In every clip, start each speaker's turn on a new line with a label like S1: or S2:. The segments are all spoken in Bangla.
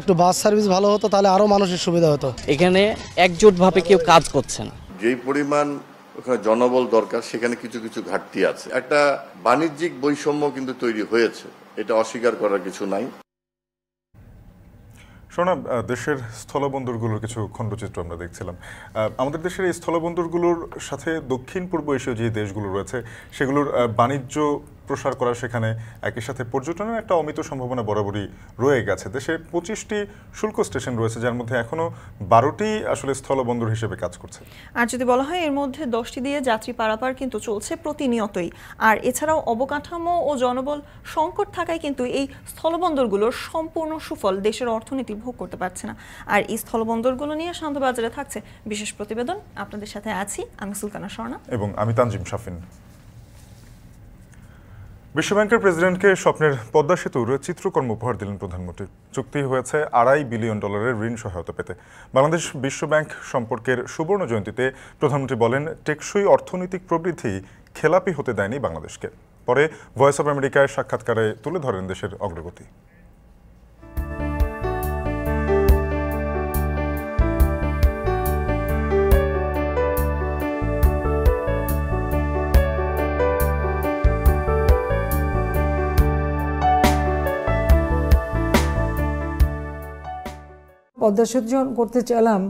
S1: একটু বাস সার্ভিস ভালো হতো তাহলে আরো মানুষের সুবিধা হতো।
S2: এখানে একজোটভাবে কেউ কাজ করছে না।
S3: যেই পরিমাণ ওখানে জনবল দরকার সেখানে কিছু কিছু ঘাটতি আছে। একটা বাণিজ্যিক বৈষম্য কিন্তু তৈরি হয়েছে, এটা অস্বীকার করার কিছু নাই।
S4: শোনা, দেশের স্থলবন্দরগুলোর কিছু খণ্ডচিত্র আমরা দেখছিলাম। আমাদের দেশের এই স্থলবন্দরগুলোর সাথে দক্ষিণ পূর্ব এশীয় যে দেশগুলো রয়েছে সেগুলোর বাণিজ্য প্রসার করা, সেখানে একই সাথে পর্যটনের একটা অমিত সম্ভাবনা বরাবরই রয়ে গেছে। দেশে 25টি শুল্ক স্টেশন রয়েছে, যার মধ্যে এখনো 12টি আসলে স্থলবন্দর হিসেবে কাজ করছে।
S5: আর যদি বলা হয় এর মধ্যে 10টি দিয়ে যাত্রী পারাপার কিন্তু চলছে প্রতিনিয়তই। আর এছাড়াও অবকাঠামো ও জনবল সংকট থাকায় কিন্তু এই স্থলবন্দরগুলোর সম্পূর্ণ সুফল দেশের অর্থনীতি ভোগ করতে পারছে না। আর এই স্থলবন্দরগুলো নিয়ে শান্ত বাজারে থাকছে বিশেষ প্রতিবেদন। আপনাদের সাথে আছি আমি সুলতানা স্বর্ণা এবং
S4: আমি তানজিম শাফিন। বিশ্বব্যাংকের প্রেসিডেন্টকে স্বপ্নের পদ্মা সেতুর চিত্রকর্ম উপহার দিলেন প্রধানমন্ত্রী। চুক্তি হয়েছে $2.5 বিলিয়ন ঋণ সহায়তা পেতে। বাংলাদেশ বিশ্বব্যাংক সম্পর্কের সুবর্ণ জয়ন্তীতে প্রধানমন্ত্রী বলেন, টেকসই অর্থনৈতিক প্রবৃদ্ধি খেলাপি হতে দেয়নি বাংলাদেশকে। পরে ভয়েস অব আমেরিকায় সাক্ষাৎকারে তুলে ধরেন দেশের অগ্রগতি।
S6: পদ্মা সেতু যখন করতে চাইলাম,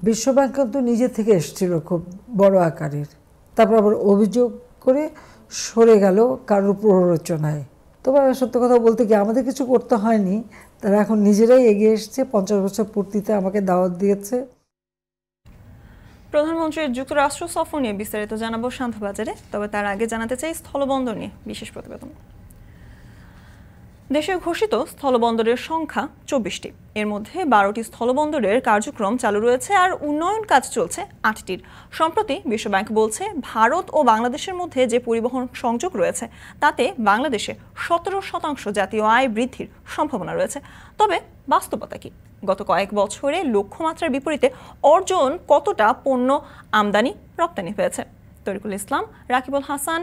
S6: বিশ্বব্যাংক কিন্তু নিজে থেকে এসেছিল খুব বড় আকারের, তারপর আবার অভিযোগ করে সরে গেল কারোর প্ররোচনায়। তবে সত্য কথা বলতে কি, আমাদের কিছু করতে হয়নি, তারা এখন নিজেরাই এগিয়ে এসছে। 50 বছর পূর্তিতে আমাকে দাওয়াত দিয়েছে।
S5: প্রধানমন্ত্রীর যুক্তরাষ্ট্র সফর নিয়ে বিস্তারিত জানাবো সান্ধ্য বাজারে। তবে তার আগে জানাতে চাই স্থলবন্দর নিয়ে বিশেষ প্রতিবেদন। দেশে ঘোষিত স্থলবন্দরের সংখ্যা 24টি। এর মধ্যে 12টি স্থলবন্দরের কার্যক্রম চালু রয়েছে আর উন্নয়ন কাজ চলছে 8টির। সম্প্রতি বিশ্বব্যাংক বলছে, ভারত ও বাংলাদেশের মধ্যে যে পরিবহন সংযোগ রয়েছে তাতে বাংলাদেশে 17% জাতীয় আয় বৃদ্ধির সম্ভাবনা রয়েছে। তবে বাস্তবতা কি? গত কয়েক বছরে লক্ষ্যমাত্রার বিপরীতে অর্জন কতটা পণ্য আমদানি রপ্তানি হয়েছে? তরিকুল ইসলাম, রাকিবুল হাসান,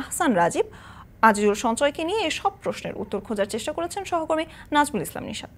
S5: আহসান রাজীব, আজিজুল সঞ্চয়কে নিয়ে এসব প্রশ্নের উত্তর খোঁজার চেষ্টা করেছেন সহকর্মী নাজমুল ইসলাম নিশাত।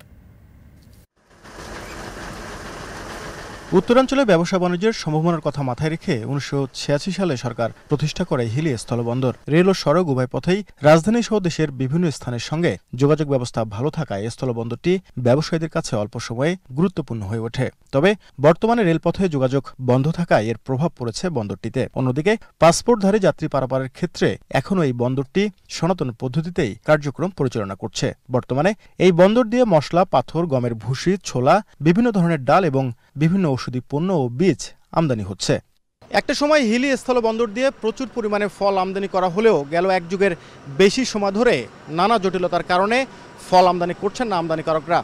S7: উত্তরাঞ্চলে ব্যবসা বাণিজ্যের সম্ভাবনার কথা মাথায় রেখে 1986 সালে সরকার প্রতিষ্ঠা করে হিলি স্থলবন্দর। রেল ও সড়ক উভয় পথেই রাজধানী সহ দেশের বিভিন্ন স্থানের সঙ্গে যোগাযোগ ব্যবস্থা ভালো থাকায় স্থলবন্দরটি ব্যবসায়ীদের কাছে অল্প সময়ে গুরুত্বপূর্ণ হয়ে ওঠে। তবে বর্তমানে রেলপথে যোগাযোগ বন্ধ থাকায় এর প্রভাব পড়েছে বন্দরটিতে। অন্যদিকে পাসপোর্টধারী যাত্রী পারাপারের ক্ষেত্রে এখনও এই বন্দরটি সনাতন পদ্ধতিতেই কার্যক্রম পরিচালনা করছে। বর্তমানে এই বন্দর দিয়ে মশলা, পাথর, গমের ভুসি, ছোলা, বিভিন্ন ধরনের ডাল এবং বিভিন্ন ঔষধি পণ্য ও বীজ আমদানি হচ্ছে। একটা সময় হিলি স্থলবন্দর দিয়ে প্রচুর পরিমাণে ফল আমদানি করা হলেও গেল এক যুগের বেশি সময় ধরে নানা জটিলতার কারণে ফল আমদানি করছেন না আমদানিকারকরা।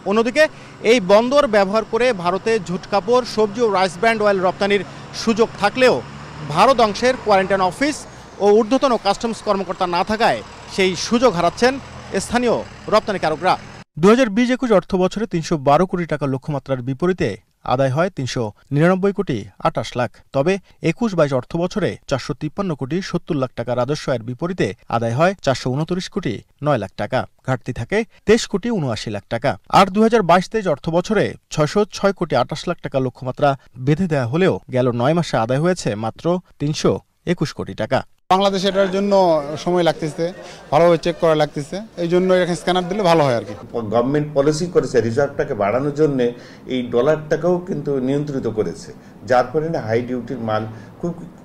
S7: অন্যদিকে এই বন্দর ব্যবহার করে ভারতে ঝুট কাপড়, সবজি ও রাইস ব্র্যান্ড অয়েল রপ্তানির সুযোগ থাকলেও ভারত অংশের কোয়ারেন্টাইন অফিস ও ঊর্ধ্বতন কাস্টমস কর্মকর্তা না থাকায় সেই সুযোগ হারাচ্ছেন স্থানীয় রপ্তানিকারকরা। 2020-21 অর্থ বছরে 312 কোটি টাকা লক্ষ্যমাত্রার বিপরীতে আদায় হয় 399 কোটি 28 লাখ। তবে 21-22 অর্থ বছরে 453 কোটি 70 লাখ টাকা রাজস্ব আয়ের বিপরীতে আদায় হয় 429 কোটি 9 লাখ টাকা। ঘাটতি থাকে 23 কোটি 79 লাখ টাকা। আর 2022-23 অর্থ বছরে 606 কোটি 28 লাখ টাকা লক্ষ্যমাত্রা বেঁধে দেওয়া হলেও গেল 9 মাসে আদায় হয়েছে মাত্র 321 কোটি টাকা।
S8: বাংলাদেশ এটার জন্য সময় লাগতেছে, ভালোভাবে চেক করা লাগতেছে, এই জন্য এখানে স্ক্যানার দিলে ভালো হয় আর কি।
S9: গভর্নমেন্ট পলিসি করেছে রিজার্ভটাকে বাড়ানোর জন্য, এই ডলারটাকেও কিন্তু নিয়ন্ত্রিত করেছে, যার কারণে হাই ডিউটির মাল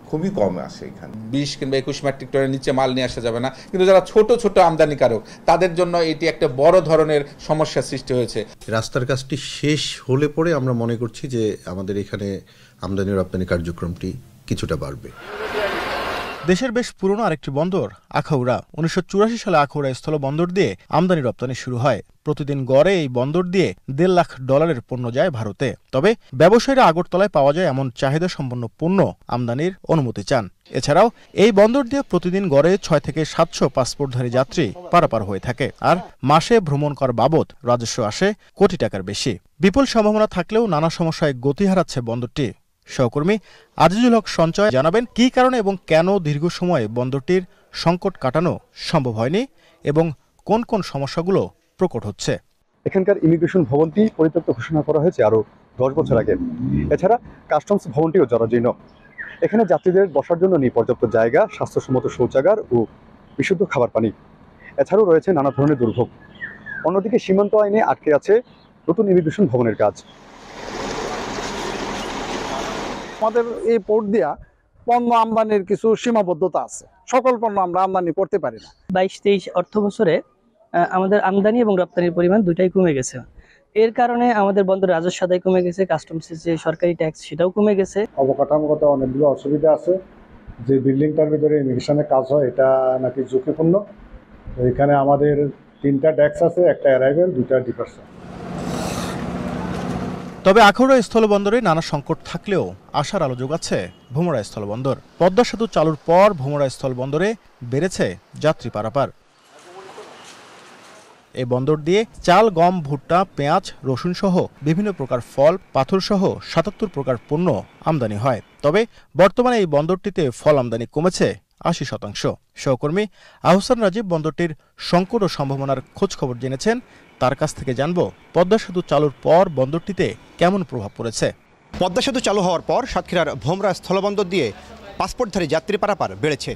S9: খুবই কম আসে এখানে।
S10: 20 কিংবা 21 মেট্রিক টনের নিচে মাল নিয়ে আসা যাবে না, কিন্তু যারা ছোট ছোট আমদানিকারক তাদের জন্য এটি একটা বড় ধরনের সমস্যার সৃষ্টি হয়েছে।
S11: রাস্তার কাজটি শেষ হলে পরে আমরা মনে করছি যে আমাদের এখানে আমদানি রপ্তানি কার্যক্রমটি কিছুটা বাড়বে।
S7: দেশের বেশ পুরনো আরেকটি বন্দর আখাউড়া। 1984 সালে আখাউড়া স্থলবন্দর দিয়ে আমদানি রপ্তানি শুরু হয়। প্রতিদিন গড়ে এই বন্দর দিয়ে $1.5 লাখ পণ্য যায় ভারতে। তবে ব্যবসায়ীরা আগরতলায় পাওয়া যায় এমন চাহিদা সম্পন্ন পণ্য আমদানির অনুমতি চান। এছাড়াও এই বন্দর দিয়ে প্রতিদিন গড়ে 6 থেকে 700 পাসপোর্টধারী যাত্রী পারাপার হয়ে থাকে। আর মাসে ভ্রমণ কর বাবদ রাজস্ব আসে কোটি টাকার বেশি। বিপুল সম্ভাবনা থাকলেও নানা সমস্যায় গতি হারাচ্ছে বন্দরটি। সহকর্মী আজিজুল হক সঞ্চয় জানাবেন কী কারণে এবং কেন দীর্ঘ সময় বন্দরটির সংকট কাটানো সম্ভব হয়নি এবং কোন কোন সমস্যাগুলো প্রকট হচ্ছে।
S12: এখানকার ইমিগ্রেশন ভবনটি পরিত্যক্ত ঘোষণা করা হয়েছে আরও 10 বছর আগে। এছাড়া কাস্টমস ভবনটিও জরাজীর্ণ। এখানে যাত্রীদের বসার জন্য নেই পর্যাপ্ত জায়গা, স্বাস্থ্যসম্মত শৌচাগার ও বিশুদ্ধ খাবার পানি। এছাড়াও রয়েছে নানা ধরনের দুর্ভোগ। অন্যদিকে সীমান্ত আইনে আটকে আছে নতুন ইমিগ্রেশন ভবনের কাজ।
S13: আমাদের এই পোর্ট দিয়া পণ্য আমদানির কিছু সীমাবদ্ধতা আছে, সকল পণ্য আমরা আমদানি করতে পারি না।
S14: 22-23 অর্থ বছরে আমাদের আমদানি এবং রপ্তানির পরিমাণ দুটাই কমে গেছে। এর কারণে আমাদের বন্দরের রাজস্ব আদায় কমে গেছে, কাস্টমসের যে সরকারি ট্যাক্স সেটাও কমে গেছে।
S15: অবকাঠামোগত অনেকগুলো অসুবিধা আছে। যে বিল্ডিংটার ভিতরে ইমিগ্রেশনের কাজ হয় এটা নাকি ঝুঁকিপূর্ণ। তো এখানে আমাদের 3টা ডেস্ক আছে, একটা অ্যারাইভেল, 2টা ডিপার্চার।
S7: তবে আখাউড়া স্থলবন্দরে নানা সংকট থাকলেও আশার আলো যোগাচ্ছে ভোমরা স্থলবন্দর। পদ্মা সেতু চালুর পর ভোমরা স্থলবন্দরে বেড়েছে যাত্রী পারাপার। এই বন্দর দিয়ে চাল, গম, ভুট্টা, পেঁয়াজ, রসুন সহ বিভিন্ন প্রকার ফল, পাথর সহ 77 প্রকার পণ্য আমদানি হয়। তবে বর্তমানে এই বন্দরটিতে ফল আমদানি কমেছে 80%। সহকর্মী আহসান রাজীব বন্দরটির সংকট ও সম্ভাবনার খোঁজ খবর জেনেছেন। তার কাছ থেকে জানব পদ্মা সেতু চালুর পর বন্দরটিতে কেমন প্রভাব পড়েছে।
S16: পদ্মা সেতু চালু হওয়ার পর সাতক্ষীরার ভোমরা স্থলবন্দর দিয়ে পাসপোর্টধারী যাত্রী পারাপার বেড়েছে।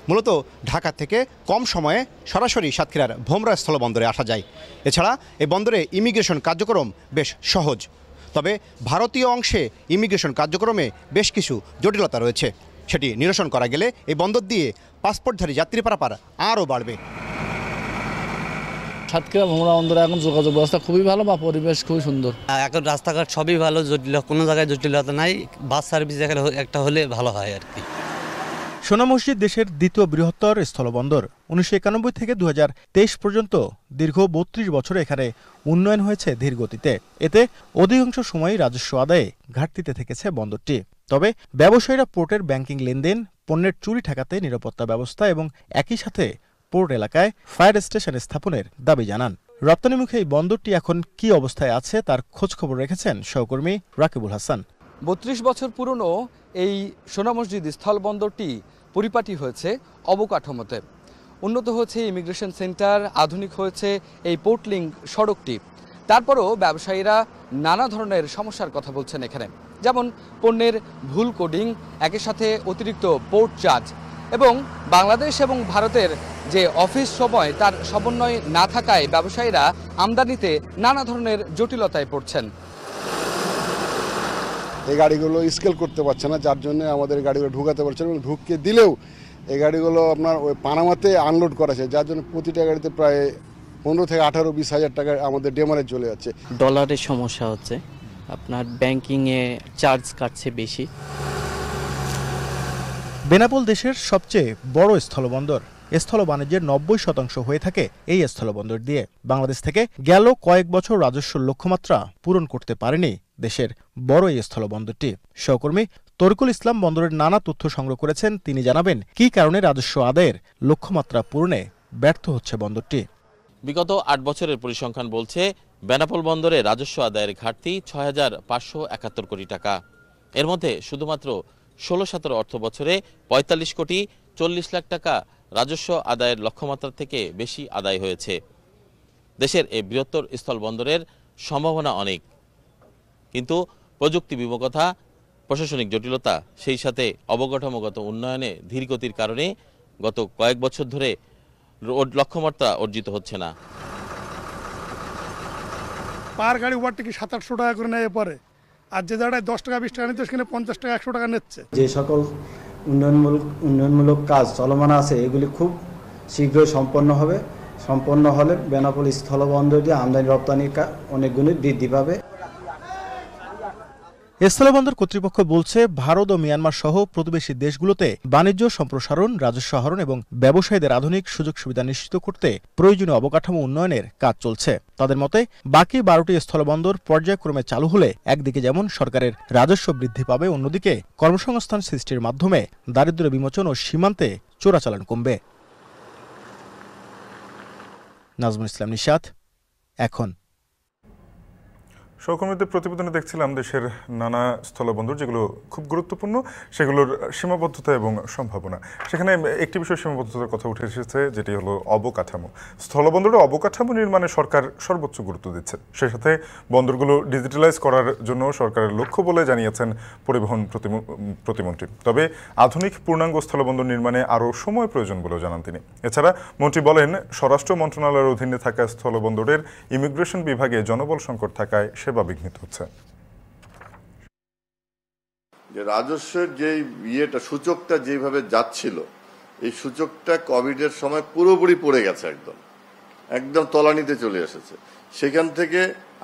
S16: মূলত ঢাকা থেকে কম সময়ে সরাসরি সাতক্ষীরার ভোমরা স্থলবন্দরে আসা যায়। এছাড়া এই বন্দরে ইমিগ্রেশন কার্যক্রম বেশ সহজ। তবে ভারতীয় অংশে ইমিগ্রেশন কার্যক্রমে বেশ কিছু জটিলতা রয়েছে। সেটি নিরসন করা গেলে এই বন্দর দিয়ে পাসপোর্টধারী যাত্রী পারাপার আরও বাড়বে।
S17: সাতক্ষীরা ভোমরা বন্দরে এখন যোগাযোগ ব্যবস্থা খুবই ভালো বা পরিবেশ খুবই সুন্দর।
S18: এখন রাস্তাঘাট সবই ভালো, জটিল কোনো জায়গায় জটিলতা নাই। বাস সার্ভিস একটা হলে ভালো হয় আর কি।
S7: সোনা মসজিদ দেশের দ্বিতীয় বৃহত্তর স্থলবন্দর। 1991 থেকে 2023 পর্যন্ত দীর্ঘ 32 বছরে এখানে উন্নয়ন হয়েছে ধীর গতিতে। এতে অধিকাংশ সময় রাজস্ব আদায়ে ঘাটতিতে থেকেছে বন্দরটি। তবে ব্যবসায়ীরা পোর্টের ব্যাংকিং লেনদেন, পণ্যের চুরি ঠেকাতে নিরাপত্তা ব্যবস্থা এবং একই সাথে পোর্ট এলাকায় ফায়ার স্টেশন স্থাপনের দাবি জানান। রপ্তানিমুখী এই বন্দরটি এখন কি অবস্থায় আছে তার খোঁজ খবর রেখেছেন সহকর্মী রাকিবুল হাসান।
S19: 32 বছর পুরনো এই সোনা মসজিদ স্থলবন্দরটি পরিপাটি হয়েছে অবকাঠামোতে। উন্নত হয়েছে ইমিগ্রেশন সেন্টার, আধুনিক হয়েছে এই পোর্ট লিঙ্ক সড়কটি। তারপরও ব্যবসায়ীরা নানা ধরনের সমস্যার কথা বলছেন এখানে, যেমন পণ্যের ভুল কোডিং, একই সাথে অতিরিক্ত পোর্ট চার্জ এবং বাংলাদেশ এবং ভারতের যে অফিস সময় তার সমন্বয় না থাকায় ব্যবসায়ীরা আমদানিতে নানা ধরনের জটিলতায় পড়ছেন।
S20: এই গাড়িগুলো স্কেল করতে পারছে না, যার জন্য আমাদের গাড়িগুলো ঢুকাতে পারছে না। ঢুকিয়ে দিলেও এই গাড়িগুলো আপনার ওই পানামাতে আনলোড করেছে, যার জন্য প্রতিটা গাড়িতে প্রায় 15 থেকে 18-20 হাজার টাকা আমাদের ডেমারেজ চলে যাচ্ছে।
S2: ডলারের সমস্যা হচ্ছে, আপনার ব্যাংকিংয়ে চার্জ কাটছে বেশি।
S7: বেনাপোল দেশের সবচেয়ে বড় স্থলবন্দর। স্থল বাণিজ্যের 90% হয়ে থাকে এই স্থলবন্দর দিয়ে। বাংলাদেশ থেকে গেল কয়েক বছর রাজস্ব লক্ষ্যমাত্রা পূরণ করতে পারেনি দেশের বড় এই স্থলবন্দরটি। সহকর্মী তরিকুল ইসলাম বন্দরের নানা তথ্য সংগ্রহ করেছেন। তিনি জানাবেন কি কারণে রাজস্ব আদায়ের লক্ষ্যমাত্রা পূরণে ব্যর্থ হচ্ছে বন্দরটি।
S21: বিগত 8 বছরের পরিসংখ্যান বলছে বেনাপোল বন্দরে রাজস্ব আদায়ের ঘাটতি 6,571 কোটি টাকা। এর মধ্যে শুধুমাত্র 16-17 অর্থ বছরে 45 কোটি 40 লাখ টাকা রাজস্ব আদায়ের লক্ষ্যমাত্রা থেকে বেশি আদায় হয়েছে। দেশের এই বৃহত্তর স্থলবন্দরের সম্ভাবনা অনেক, কিন্তু প্রযুক্তি বিমুখতা, প্রশাসনিক জটিলতা, সেই সাথে অবকাঠামোগত উন্নয়নে ধীরগতির কারণে গত কয়েক বছর ধরে লক্ষ্যমাত্রা অর্জিত হচ্ছে না।
S22: পার গাড়ি ওভারটেকে 700-800 টাকা করে নেয় পরে, আর যে জায়গায় 10 টাকা 20 টাকা নিতে সেখানে 50 টাকা 100 টাকা নিচ্ছে। যে সকল উন্নয়নমূলক কাজ চলমান আছে এগুলি খুব শীঘ্রই সম্পন্ন হবে। সম্পন্ন হলে বেনাপোল স্থলবন্দর দিয়ে আমদানি রপ্তানি অনেক গুণে বৃদ্ধি পাবে।
S7: স্থলবন্দর কর্তৃপক্ষ বলছে ভারত ও মিয়ানমার সহ প্রতিবেশী দেশগুলোতে বাণিজ্য সম্প্রসারণ, রাজস্ব আহরণ এবং ব্যবসায়ীদের আধুনিক সুযোগ সুবিধা নিশ্চিত করতে প্রয়োজনীয় অবকাঠামো উন্নয়নের কাজ চলছে। তাদের মতে বাকি 12টি স্থলবন্দর পর্যায়ক্রমে চালু হলে একদিকে যেমন সরকারের রাজস্ব বৃদ্ধি পাবে, অন্যদিকে কর্মসংস্থান সৃষ্টির মাধ্যমে দারিদ্র্য বিমোচন ও সীমান্তে চোরাচালান কমবে। নাজমুল ইসলাম নিশাত, এখন।
S4: সহকর্মীদের প্রতিবেদনে দেখছিলাম দেশের নানা স্থলবন্দর যেগুলো খুব গুরুত্বপূর্ণ, সেগুলোর সীমাবদ্ধতা এবং সম্ভাবনা। সেখানে একটি বিষয় সীমাবদ্ধতার কথা উঠে এসেছে, যেটি হলো অবকাঠামো। স্থলবন্দরের অবকাঠামো নির্মাণে সরকার সর্বোচ্চ গুরুত্ব দিচ্ছে। সেই সাথে বন্দরগুলো ডিজিটালাইজ করার জন্য সরকারের লক্ষ্য বলে জানিয়েছেন পরিবহন প্রতিমন্ত্রী। তবে আধুনিক পূর্ণাঙ্গ স্থলবন্দর নির্মাণে আরও সময় প্রয়োজন বলেও জানান তিনি। এছাড়া মন্ত্রী বলেন, স্বরাষ্ট্র মন্ত্রণালয়ের অধীনে থাকা স্থলবন্দরের ইমিগ্রেশন বিভাগে জনবল সংকট থাকায় সেবা বিঘ্নিত হচ্ছে।
S1: যে রাজস্বের যে সূচকটা যেভাবে যাচ্ছিল, এই সূচকটা কোভিডের সময় পুরোপুরি পড়ে গেছে, একদম তলানিতে চলে এসেছে। সেখান থেকে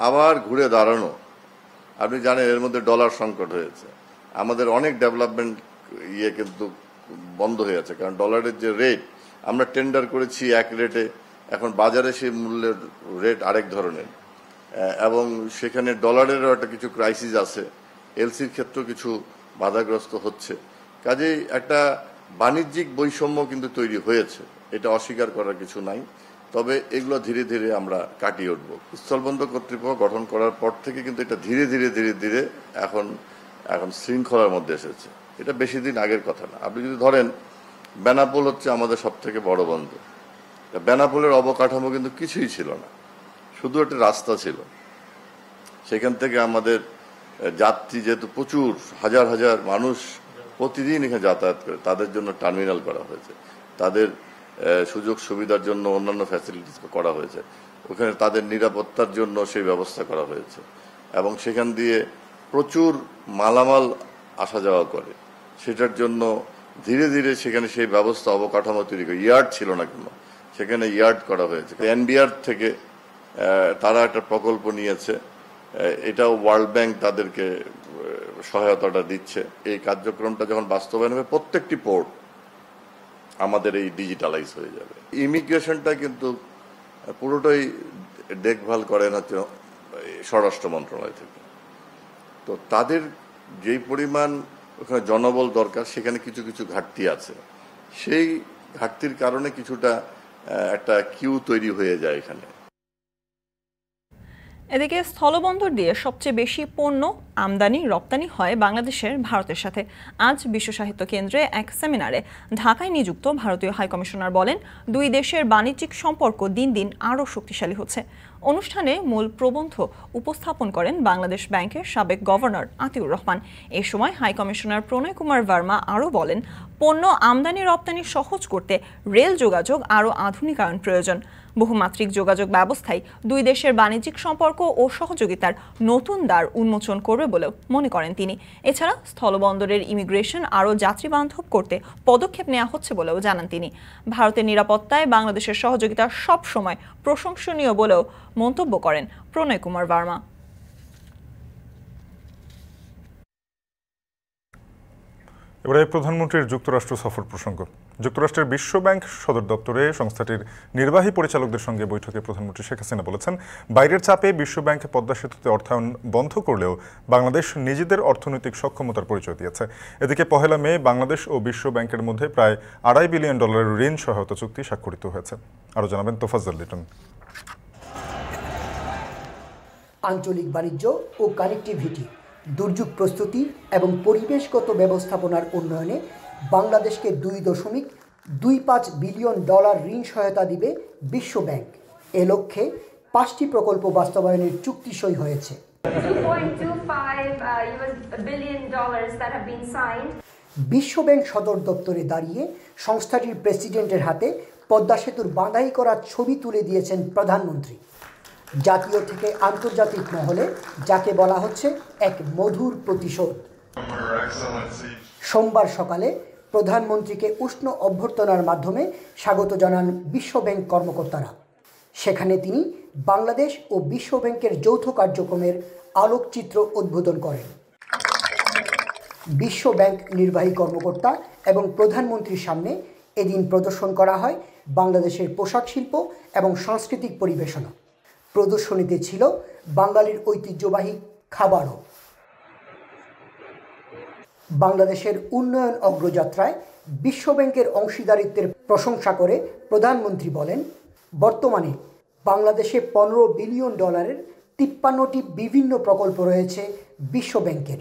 S1: আবার ঘুরে দাঁড়ানো, আপনি জানেন এর মধ্যে ডলার সংকট হয়েছে, আমাদের অনেক ডেভেলপমেন্ট কিন্তু বন্ধ হয়ে আছে, কারণ ডলারের যে রেট আমরা টেন্ডার করেছি এক রেটে, এখন বাজারে সেই মূল্যের রেট আরেক ধরনের, এবং সেখানে ডলারেরও একটা কিছু ক্রাইসিস আছে, এলসির ক্ষেত্রেও কিছু বাধাগ্রস্ত হচ্ছে। কাজেই একটা বাণিজ্যিক বৈষম্য কিন্তু তৈরি হয়েছে, এটা অস্বীকার করার কিছু নাই। তবে এগুলো ধীরে ধীরে আমরা কাটিয়ে উঠব। স্থলবন্দর কর্তৃপক্ষ গঠন করার পর থেকে কিন্তু এটা ধীরে ধীরে ধীরে ধীরে এখন শৃঙ্খলার মধ্যে এসেছে। এটা বেশি দিন আগের কথা না। আপনি যদি ধরেন, বেনাপোল হচ্ছে আমাদের সব থেকে বড় বন্দর। বেনাপোলের অবকাঠামো কিন্তু কিছুই ছিল না, শুধু একটা রাস্তা ছিল। সেখান থেকে আমাদের যাত্রী, যেহেতু প্রচুর হাজার হাজার মানুষ প্রতিদিন এখানে যাতায়াত করে, তাদের জন্য টার্মিনাল করা হয়েছে, তাদের সুযোগ সুবিধার জন্য অন্যান্য ফ্যাসিলিটিস করা হয়েছে, ওখানে তাদের নিরাপত্তার জন্য সেই ব্যবস্থা করা হয়েছে, এবং সেখান দিয়ে প্রচুর মালামাল আসা যাওয়া করে, সেটার জন্য ধীরে ধীরে সেখানে সেই ব্যবস্থা অবকাঠামো তৈরি করে। ইয়ার্ড ছিল না কোনো, সেখানে ইয়ার্ড করা হয়েছে। এনবিআর থেকে তারা একটা প্রকল্প নিয়েছে, এটাও ওয়ার্ল্ড ব্যাংক তাদেরকে সহায়তাটা দিচ্ছে। এই কার্যক্রমটা যখন বাস্তবায়ন হবে, প্রত্যেকটি পোর্ট আমাদের এই ডিজিটালাইজ হয়ে যাবে। ইমিগ্রেশনটা কিন্তু পুরোটাই দেখভাল করেন হচ্ছে স্বরাষ্ট্র মন্ত্রণালয় থেকে। তো তাদের যেই পরিমাণ ওখানে জনবল দরকার, সেখানে কিছু কিছু ঘাটতি আছে। সেই ঘাটতির কারণে কিছুটা একটা কিউ তৈরি হয়ে যায় এখানে।
S5: এদিকে স্থলবন্দর দিয়ে সবচেয়ে বেশি পণ্য আমদানি রপ্তানি হয় বাংলাদেশের ভারতের সাথে। আজ বিশ্ব সাহিত্য কেন্দ্রে এক সেমিনারে ঢাকায় নিযুক্ত ভারতীয় হাইকমিশনার বলেন, দুই দেশের বাণিজ্যিক সম্পর্ক দিন দিন আরও শক্তিশালী হচ্ছে। অনুষ্ঠানে মূল প্রবন্ধ উপস্থাপন করেন বাংলাদেশ ব্যাংকের সাবেক গভর্নর আতিউর রহমান। এ সময় হাইকমিশনার প্রণয় কুমার ভার্মা আরও বলেন, পণ্য আমদানি রপ্তানি সহজ করতে রেল যোগাযোগ আরও আধুনিকায়ন প্রয়োজন। বহুমাত্রিক যোগাযোগ ব্যবস্থায় দুই দেশের বাণিজ্যিক সম্পর্ক ও সহযোগিতার নতুন দ্বার উন্মোচন করবে বলেও মনে করেন তিনি। এছাড়া স্থলবন্দরের ইমিগ্রেশন আরও যাত্রীবান্ধব করতে পদক্ষেপ নেওয়া হচ্ছে বলেও জানান তিনি। ভারতের নিরাপত্তায় বাংলাদেশের সহযোগিতা সব সময় প্রশংসনীয় বলেও মন্তব্য করেন প্রণয় কুমার ভার্মা।
S4: এবারে প্রধানমন্ত্রীর যুক্তরাষ্ট্র সফর প্রসঙ্গ। যুক্তরাষ্ট্রের বিশ্ব ব্যাংক সদর দপ্তরে সংস্থাটির নির্বাহী পরিচালকদের সঙ্গে বৈঠকে প্রধানমন্ত্রী শেখ হাসিনা বলেছেন, বাইরের চাপে বিশ্ব ব্যাংক পদ্মা সেতুতে অর্থায়ন বন্ধ করলেও বাংলাদেশ নিজেদের অর্থনৈতিক সক্ষমতার পরিচয় দিয়েছে। এদিকে 1 মে বাংলাদেশ ও বিশ্ব ব্যাংকের মধ্যে প্রায় $2.5 বিলিয়ন ঋণ সহায়তা চুক্তি স্বাক্ষরিত হয়েছে। আরও জানাবেন তোফাজ্জল লিটন।
S3: আঞ্চলিক বাণিজ্য ও কানেক্টিভিটি, দুর্যোগ প্রস্তুতি এবং পরিবেশগত ব্যবস্থাপনার উন্নয়নে বাংলাদেশকে $2.25 বিলিয়ন ঋণ সহায়তা দিবে বিশ্ব ব্যাংক। এ লক্ষ্যে 5টি প্রকল্প বাস্তবায়নের চুক্তি সই হয়েছে। বিশ্ব ব্যাংক সদর দপ্তরে দাঁড়িয়ে সংস্থাটির প্রেসিডেন্টের হাতে পদ্মা সেতুর বাঁধাই করা ছবি তুলে দিয়েছেন প্রধানমন্ত্রী। জাতীয় থেকে আন্তর্জাতিক মহলে যাকে বলা হচ্ছে এক মধুর প্রতিশোধ। সোমবার সকালে প্রধানমন্ত্রীকে উষ্ণ অভ্যর্থনার মাধ্যমে স্বাগত জানান বিশ্ব ব্যাংক কর্মকর্তারা। সেখানে তিনি বাংলাদেশ ও বিশ্ব ব্যাংকের যৌথ কার্যক্রমের আলোকচিত্র উদ্বোধন করেন। বিশ্ব ব্যাংক নির্বাহী কর্মকর্তা এবং প্রধানমন্ত্রীর সামনে এদিন প্রদর্শন করা হয় বাংলাদেশের পোশাক শিল্প এবং সাংস্কৃতিক পরিবেশনা। প্রদর্শনীতে ছিল বাঙালির ঐতিহ্যবাহী খাবারও। বাংলাদেশের উন্নয়ন অগ্রযাত্রায় বিশ্ব ব্যাংকের অংশীদারিত্বের প্রশংসা করে প্রধানমন্ত্রী বলেন, বর্তমানে বাংলাদেশে $15 বিলিয়ন 53টি বিভিন্ন প্রকল্প রয়েছে বিশ্ব ব্যাংকের।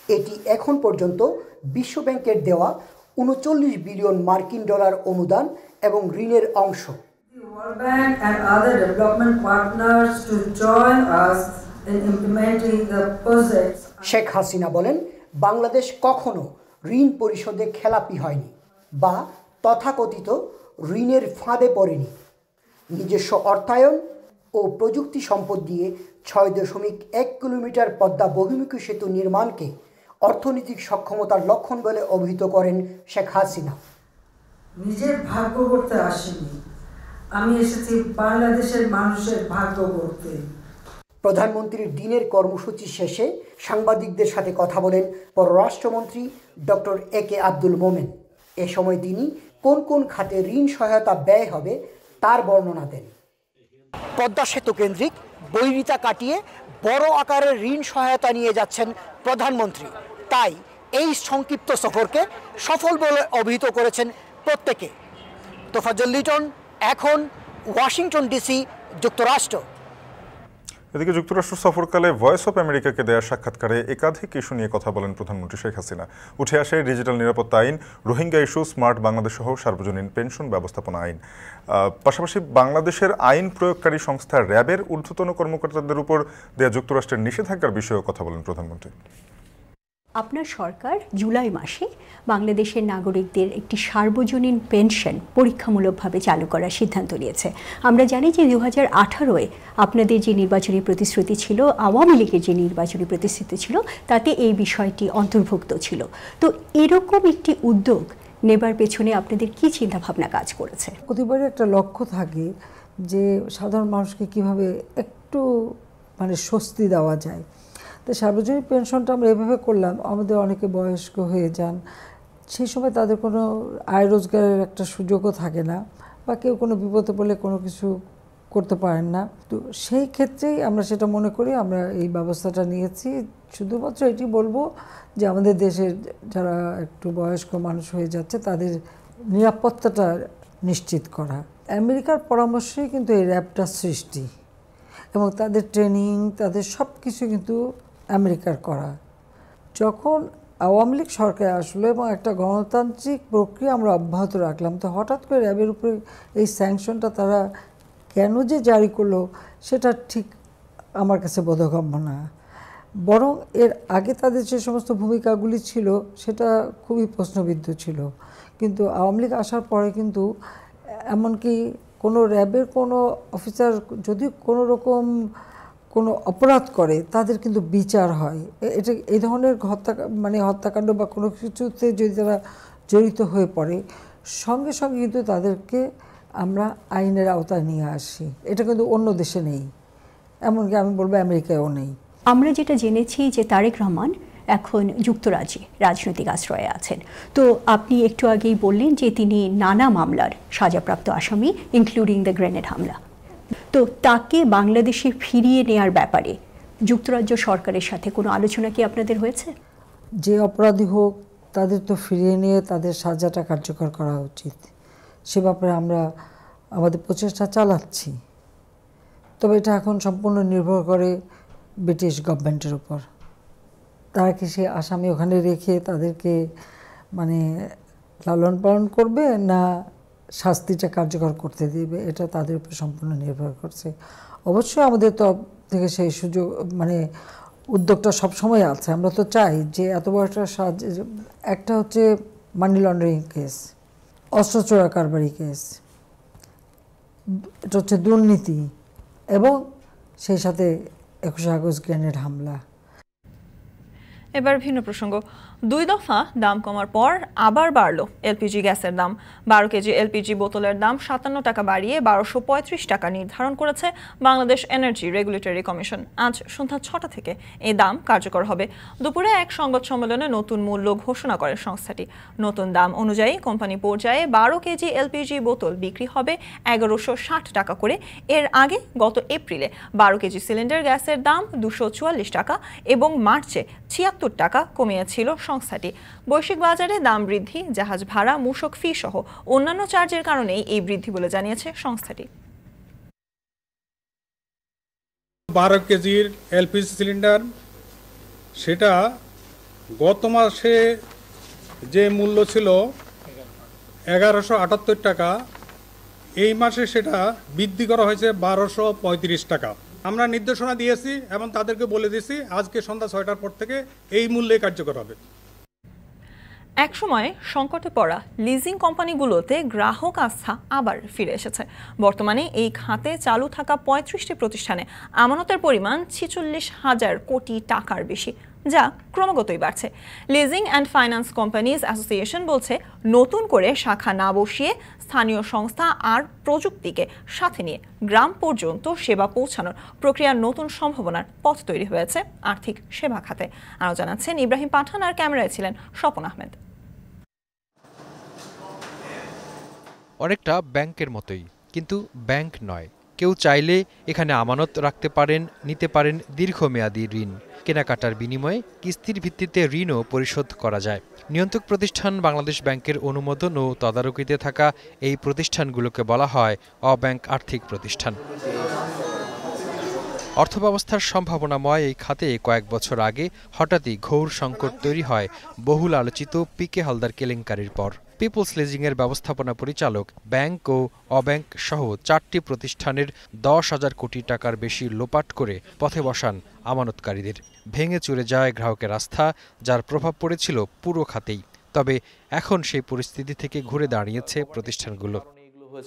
S3: এটি এখন পর্যন্ত বিশ্ব ব্যাংকের দেওয়া ৩৯ বিলিয়ন মার্কিন ডলার অনুদান এবং ঋণের অংশ।
S6: World Bank and other development partners to join us in implementing the projects.
S3: Sheikh Hasina বলেন, বাংলাদেশ কখনো ঋণ পরিশোধে খেলাপি হয়নি বা তথাকথিত ঋণের ফাঁদে পড়েনি। নিজস্ব অর্থায়ন ও প্রযুক্তি সম্পদ দিয়ে ৬.১ কিলোমিটার পদ্মা বহুমুখী সেতু নির্মাণকে অর্থনৈতিক সক্ষমতার লক্ষণ বলে অভিহিত করেন শেখ হাসিনা।
S6: নিজের ভাগ্য করতে আসেনি, আমি এসেছি বাংলাদেশের মানুষের ভাগ্য করতে।
S3: প্রধানমন্ত্রীর দিনের কর্মসূচি শেষে সাংবাদিকদের সাথে কথা বলেন পররাষ্ট্রমন্ত্রী ডক্টর একে আব্দুল মোমেন। এ সময় তিনি কোন কোন খাতে ঋণ সহায়তা ব্যয় হবে তার বর্ণনা দেন। পদ্মা সেতু কেন্দ্রিক বৈরিতা কাটিয়ে বড় আকারের ঋণ সহায়তা নিয়ে যাচ্ছেন প্রধানমন্ত্রী। তাই এই সংক্ষিপ্ত সফরকে সফল বলে অভিহিত করেছেন প্রত্যেকে। তোফাজ্জল লিটন, এখন ওয়াশিংটন ডিসি, যুক্তরাষ্ট্র।
S4: এদিকে যুক্তরাষ্ট্র সফরকালে ভয়েস অফ আমেরিকাকে দেওয়া সাক্ষাৎকারে একাধিক ইস্যু নিয়ে কথা বলেন প্রধানমন্ত্রী শেখ হাসিনা। উঠে আসে ডিজিটাল নিরাপত্তা আইন, রোহিঙ্গা ইস্যু, স্মার্ট বাংলাদেশ সহ সার্বজনীন পেনশন ব্যবস্থাপনা আইন। পাশাপাশি বাংলাদেশের আইন প্রয়োগকারী সংস্থা র্যাবের ঊর্ধ্বতন কর্মকর্তাদের উপর দেওয়া যুক্তরাষ্ট্রের নিষেধাজ্ঞার বিষয়েও কথা বলেন প্রধানমন্ত্রী।
S8: আপনার সরকার জুলাই মাসে বাংলাদেশের নাগরিকদের একটি সার্বজনীন পেনশন পরীক্ষামূলকভাবে চালু করার সিদ্ধান্ত নিয়েছে। আমরা জানি যে 2018-এ আপনাদের যে নির্বাচনী প্রতিশ্রুতি ছিল, আওয়ামী লীগের যে নির্বাচনী প্রতিশ্রুতি ছিল, তাতে এই বিষয়টি অন্তর্ভুক্ত ছিল। তো এরকম একটি উদ্যোগ নেবার পেছনে আপনাদের কি চিন্তাভাবনা কাজ করেছে?
S6: প্রতিবারই একটা লক্ষ্য থাকে যে সাধারণ মানুষকে কিভাবে একটু স্বস্তি দেওয়া যায়। তো সার্বজনীন পেনশনটা আমরা এভাবে করলাম, আমাদের অনেকে বয়স্ক হয়ে যান, সেই সময় তাদের কোনো আয় রোজগারের একটা সুযোগও থাকে না, বা কেউ কোনো বিপদে পড়লে কোনো কিছু করতে পারেন না। তো সেই ক্ষেত্রেই আমরা সেটা মনে করি আমরা এই ব্যবস্থাটা নিয়েছি। শুধুমাত্র এটি বলবো যে আমাদের দেশের যারা একটু বয়স্ক মানুষ হয়ে যাচ্ছে তাদের নিরাপত্তাটা নিশ্চিত করা। আমেরিকার পরামর্শেই কিন্তু এই র্যাবটা সৃষ্টি এবং তাদের ট্রেনিং, তাদের সব কিছু কিন্তু আমেরিকার করা। যখন আওয়ামী লীগ সরকার আসলো এবং একটা গণতান্ত্রিক প্রক্রিয়া আমরা অব্যাহত রাখলাম, তো হঠাৎ করে র্যাবের উপরে এই স্যাংশনটা তারা কেন যে জারি করলো সেটা ঠিক আমার কাছে বোধগম্য না। বরং এর আগে তাদের যে সমস্ত ভূমিকাগুলি ছিল সেটা খুবই প্রশ্নবিদ্ধ ছিল। কিন্তু আওয়ামী লীগ আসার পরে কিন্তু এমনকি কোনো র্যাবের কোনো অফিসার যদি কোনো রকম কোনো অপরাধ করে তাদের কিন্তু বিচার হয়। এটা এই ধরনের হত্যাকাণ্ড বা কোনো কিছুতে যদি তারা জড়িত হয়ে পড়ে, সঙ্গে সঙ্গে কিন্তু তাদেরকে আমরা আইনের আওতায় নিয়ে আসি। এটা কিন্তু অন্য দেশে নেই, এমনকি আমি বলবো আমেরিকায়ও নেই।
S8: আমরা যেটা জেনেছি যে তারেক রহমান এখন যুক্তরাজ্যে রাজনৈতিক আশ্রয়ে আছেন। তো আপনি একটু আগেই বললেন যে তিনি নানা মামলার সাজাপ্রাপ্ত আসামি, ইনক্লুডিং দ্য গ্রেনেড হামলা। তো তাকে বাংলাদেশে ফিরিয়ে নেওয়ার ব্যাপারে যুক্তরাজ্য সরকারের সাথে কোনো আলোচনা কি আপনাদের হয়েছে?
S6: যে অপরাধী হোক তাদের তো ফিরিয়ে নিয়ে তাদের সাজাটা কার্যকর করা উচিত, সে ব্যাপারে আমরা আমাদের প্রচেষ্টা চালাচ্ছি। তবে এটা এখন সম্পূর্ণ নির্ভর করে ব্রিটিশ গভর্নমেন্টের উপর। তারা কি সে আসামি ওখানে রেখে তাদেরকে লালন পালন করবে না শাস্তিটা কার্যকর করতে দেবে, এটা তাদের উপর সম্পূর্ণ নির্ভর করছে। অবশ্যই আমাদের তরফ থেকে সেই সুযোগ উদ্যোগটা সবসময় আছে। আমরা তো চাই যে এত বড় একটা হচ্ছে মানি লন্ডারিং কেস, অস্ত্র চোরা কারবারি কেস, এটা হচ্ছে দুর্নীতি, এবং সেই সাথে 21 আগস্ট গ্রেনেড হামলা।
S5: এবার ভিন্ন প্রসঙ্গ। 2 দফা দাম কমার পর আবার বাড়ল এলপিজি গ্যাসের দাম। 12 কেজি এলপিজি বোতলের দাম 57 টাকা বাড়িয়ে 1235 টাকা নির্ধারণ করেছে বাংলাদেশ এনার্জি রেগুলেটরি কমিশন। আজ সন্ধ্যা 6টা থেকে এই দাম কার্যকর হবে। দুপুরে এক সংবাদ সম্মেলনে নতুন মূল্য ঘোষণা করে সংস্থাটি। নতুন দাম অনুযায়ী কোম্পানি পর্যায়ে 12 কেজি এলপিজি বোতল বিক্রি হবে 1160 টাকা করে। এর আগে গত এপ্রিলে 12 কেজি সিলিন্ডার গ্যাসের দাম 244 টাকা এবং মার্চে 76 টাকা কমিয়েছিল সংস্থাটি। বৈশ্বিক বাজারে দাম বৃদ্ধি, জাহাজ ভাড়া, মূসক ফি সহ অন্যান্য চার্জের কারণেই এই বৃদ্ধি বলে জানিয়েছে সংস্থাটি।
S9: 12 কেজির এলপিজি সিলিন্ডার, সেটা গত মাসে যে মূল্য ছিল 1178 টাকা, এই মাসে সেটা বৃদ্ধি করা হয়েছে 1235 টাকা। আমরা নির্দেশনা দিয়েছি এবং তাদেরকে বলে দিয়েছি আজকে সন্ধ্যা 6টার পর থেকে এই মূল্যে কার্যকর হবে।
S5: একসময় সংকটে পড়া লিজিং কোম্পানিগুলোতে গ্রাহক আস্থা আবার ফিরে এসেছে। বর্তমানে এই খাতে চালু থাকা 35টি প্রতিষ্ঠানে আমানতের পরিমাণ 46,000 কোটি টাকার বেশি, যা ক্রমাগতই বাড়ছে। Leasing and finance companies association বলছে, নতুন করে শাখা না বসিয়ে স্থানীয় সংস্থা আর প্রযুক্তিকে সাথে নিয়ে গ্রাম পর্যন্ত সেবা পৌঁছানোর প্রক্রিয়ার নতুন সম্ভাবনার পথ তৈরি হয়েছে আর্থিক সেবা খাতে। আরও জানাচ্ছেন ইব্রাহিম পাঠান, আর ক্যামেরায় ছিলেন স্বপন আহমেদ।
S10: অনেকটা ব্যাংকের মতোই, কিন্তু ব্যাংক নয়। কেউ চাইলে এখানে আমানত রাখতে পারেন, নিতে পারেন দীর্ঘমেয়াদী ঋণ। কেনাকাটার বিনিময়ে কিস্তির ভিত্তিতে ঋণও পরিশোধ করা যায়। নিয়ন্ত্রক প্রতিষ্ঠান বাংলাদেশ ব্যাংকের অনুমোদন ও তদারকিতে থাকা এই প্রতিষ্ঠানগুলোকে বলা হয় অব্যাংক আর্থিক প্রতিষ্ঠান। অর্থব্যবস্থার সম্ভাবনাময় এই খাতে কয়েক বছর আগে হঠাৎই ঘোর সংকট তৈরি হয় বহুল আলোচিত পিকে হালদার কেলেঙ্কারির পর। পিপলস লিজিংয়ের ব্যবস্থাপনা পরিচালক ব্যাংক ও অব্যাংক সহ 4টি প্রতিষ্ঠানের 10,000 কোটি টাকার বেশি লোপাট করে পথে বসান আমানতকারীদের। ভেঙে চুরে যায় গ্রাহকের আস্থা, যার প্রভাব পড়েছিল পুরো খাতেই। তবে এখন সেই পরিস্থিতি থেকে ঘুরে দাঁড়িয়েছে প্রতিষ্ঠানগুলো।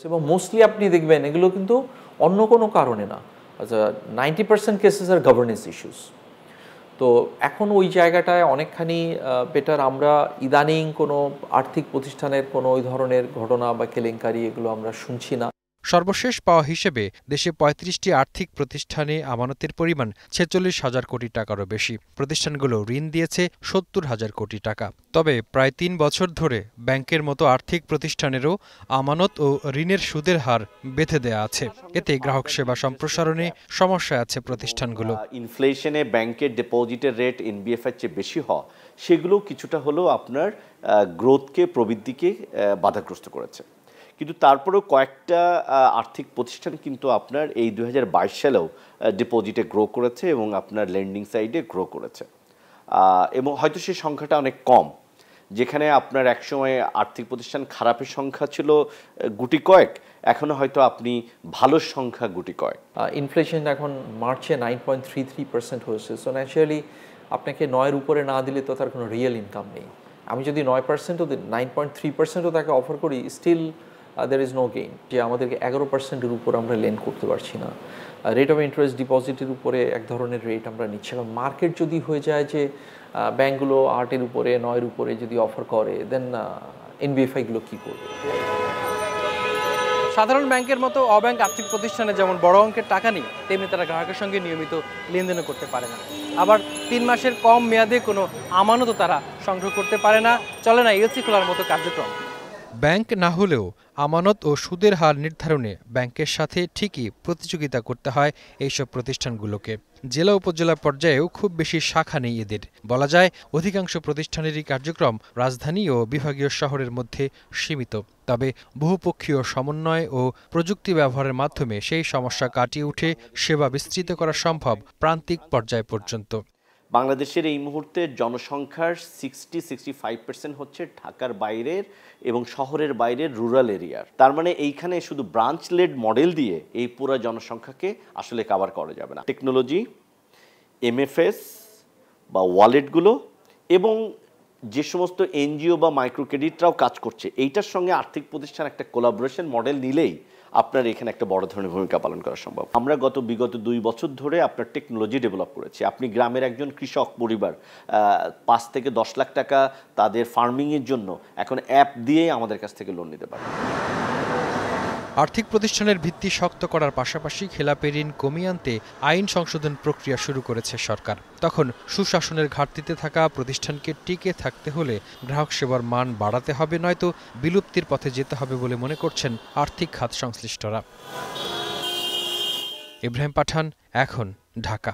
S23: এবং মোস্টলি আপনি দেখবেন এগুলো কিন্তু অন্য কোনো কারণে না, 90% কেসেস আর গভর্নেন্স ইস্যুস। তো এখন ওই জায়গাটায় অনেকখানি বেটার। আমরা ইদানিং কোনো আর্থিক প্রতিষ্ঠানের কোনো ওই ধরনের ঘটনা বা কেলেঙ্কারি এগুলো আমরা শুনছি না।
S10: সর্বশেষ পাওয়া হিসেবে দেশে 35টি আর্থিক প্রতিষ্ঠানে আমানতের পরিমাণ 46,000 কোটি টাকারও বেশি। প্রতিষ্ঠানগুলো ঋণ দিয়েছে 70,000 কোটি টাকা। তবে প্রায় 3 বছর ধরে ব্যাংকের মতো আর্থিক প্রতিষ্ঠানেরও আমানত ও ঋণের সুদের হার বেঁধে দেয়া আছে। এতে গ্রাহক সেবা সম্প্রসারণে সমস্যায় আছে প্রতিষ্ঠানগুলো।
S24: ইনফ্লেশনে ব্যাংকের ডিপোজিটের রেট এনবিএফআই চেয়ে বেশি হওয়া, সেগুলো কিছুটা হলেও আপনার গ্রোথকে, প্রবৃদ্ধিকে বাধাগ্রস্ত করেছে। কিন্তু তারপরেও কয়েকটা আর্থিক প্রতিষ্ঠান কিন্তু আপনার এই 2022 সালেও ডিপোজিটে গ্রো করেছে এবং আপনার লেন্ডিং সাইডে গ্রো করেছে। এবং হয়তো সেই সংখ্যাটা অনেক কম, যেখানে আপনার একসময় আর্থিক প্রতিষ্ঠান খারাপের সংখ্যা ছিল গুটি কয়েক, এখনও হয়তো আপনি ভালোর সংখ্যা গুটি কয়েক।
S23: ইনফ্লেশন এখন মার্চে 9.33% হয়েছে। সো ন্যাচারালি আপনাকে 9-এর উপরে না দিলে তো তার কোনো রিয়েল ইনকাম নেই। আমি যদি 9%ও 9.3%ও তাকে অফার করি, still there is no gain। যে আমাদেরকে 11%-এর উপর আমরা লেন্ড করতে পারছি না। রেট অফ ইন্টারেস্ট ডিপোজিটের উপরে এক ধরনের রেট আমরা নিচ্ছি। কারণ মার্কেট যদি হয়ে যায় যে ব্যাঙ্কগুলো 8-এর উপরে, 9-এর উপরে যদি অফার করে, দেন এনবিএফআইগুলো কী করবে?
S10: সাধারণ ব্যাংকের মতো অব্যাংক আর্থিক প্রতিষ্ঠানে যেমন বড় অঙ্কের টাকা নেই, তেমনি তারা গ্রাহকের সঙ্গে নিয়মিত লেনদেনও করতে পারে না। আবার 3 মাসের কম মেয়াদে কোনো আমানতও তারা সংগ্রহ করতে পারে না, চলে না এলসি খোলার মতো কার্যক্রম। ব্যাংক না হলেও আমানত ও সুদের হার নির্ধারণে ব্যাংকের সাথে ঠিকই প্রতিযোগিতা করতে হয় এইসব প্রতিষ্ঠানগুলোকে। জেলা উপজেলা পর্যায়েও খুব বেশি শাখা নেই এদের। বলা যায় অধিকাংশ প্রতিষ্ঠানেরই কার্যক্রম রাজধানী ও বিভাগীয় শহরের মধ্যে সীমিত। তবে বহুপক্ষীয় সমন্বয় ও প্রযুক্তি ব্যবহারের মাধ্যমে সেই সমস্যা কাটিয়ে উঠে সেবা বিস্তৃত করা সম্ভব প্রান্তিক পর্যায় পর্যন্ত।
S24: বাংলাদেশের এই মুহূর্তে জনসংখ্যার 60-65% হচ্ছে ঢাকার বাইরের এবং শহরের বাইরের রুরাল এরিয়ার। তার মানে এইখানে শুধু ব্রাঞ্চ লেড মডেল দিয়ে এই পুরো জনসংখ্যাকে আসলে কভার করা যাবে না। টেকনোলজি, এমএফএস বা ওয়ালেটগুলো এবং যে সমস্ত এনজিও বা মাইক্রো ক্রেডিটরাও কাজ করছে, এইটার সঙ্গে আর্থিক প্রতিষ্ঠান একটা কোলাবোরেশন মডেল নিলেই আপনার এখানে একটা বড় ধরনের ভূমিকা পালন করা সম্ভব। আমরা বিগত 2 বছর ধরে আপনার টেকনোলজি ডেভেলপ করেছি। আপনি গ্রামের একজন কৃষক পরিবার 5 থেকে 10 লাখ টাকা তাদের ফার্মিংয়ের জন্য এখন অ্যাপ দিয়ে আমাদের কাছ থেকে লোন নিতে পারে।
S10: আর্থিক প্রতিষ্ঠানের ভিত্তি শক্ত করার পাশাপাশি খেলাপি ঋণ কমিয়ে আনতে আইন সংশোধন প্রক্রিয়া শুরু করেছে সরকার। তখন সুশাসনের ঘাটতিতে থাকা প্রতিষ্ঠানকে টিকে থাকতে হলে গ্রাহক সেবার মান বাড়াতে হবে, নয়তো বিলুপ্তির পথে যেতে হবে বলে মনে করছেন আর্থিক খাত সংশ্লিষ্টরা। ইব্রাহিম পাঠান, এখন, ঢাকা।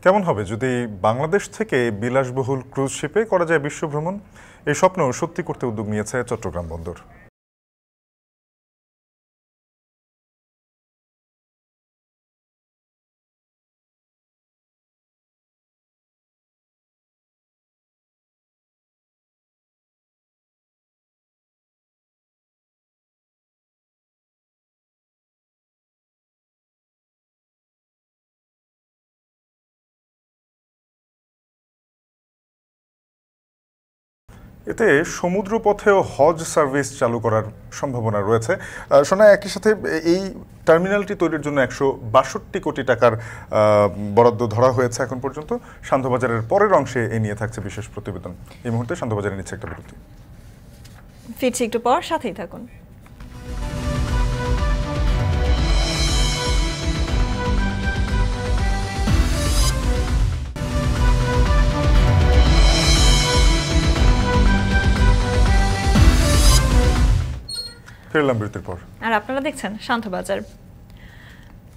S4: কেমন হবে যদি বাংলাদেশ থেকে বিলাসবহুল ক্রুজ শিপে করা যায় বিশ্ব ভ্রমণ? এই স্বপ্ন সত্যি করতে উদ্যোগ নিয়েছে চট্টগ্রাম বন্দর। এতে সমুদ্রপথেও হজ সার্ভিস চালু করার সম্ভাবনা রয়েছে। শোনা একই সাথে এই টার্মিনালটি তৈরির জন্য 162 কোটি টাকার বরাদ্দ ধরা হয়েছে এখন পর্যন্ত। সান্ধ্য বাজারের পরের অংশে এ নিয়ে থাকছে বিশেষ প্রতিবেদন। এই মুহূর্তে সান্ধ্য বাজারে নিচ্ছে একটা বিরতি।
S5: ফিরছি একটু পর, সাথেই থাকুন।
S4: ফিরলাম বিরতির পর।
S5: আর আপনারা দেখছেন শান্ত বাজার।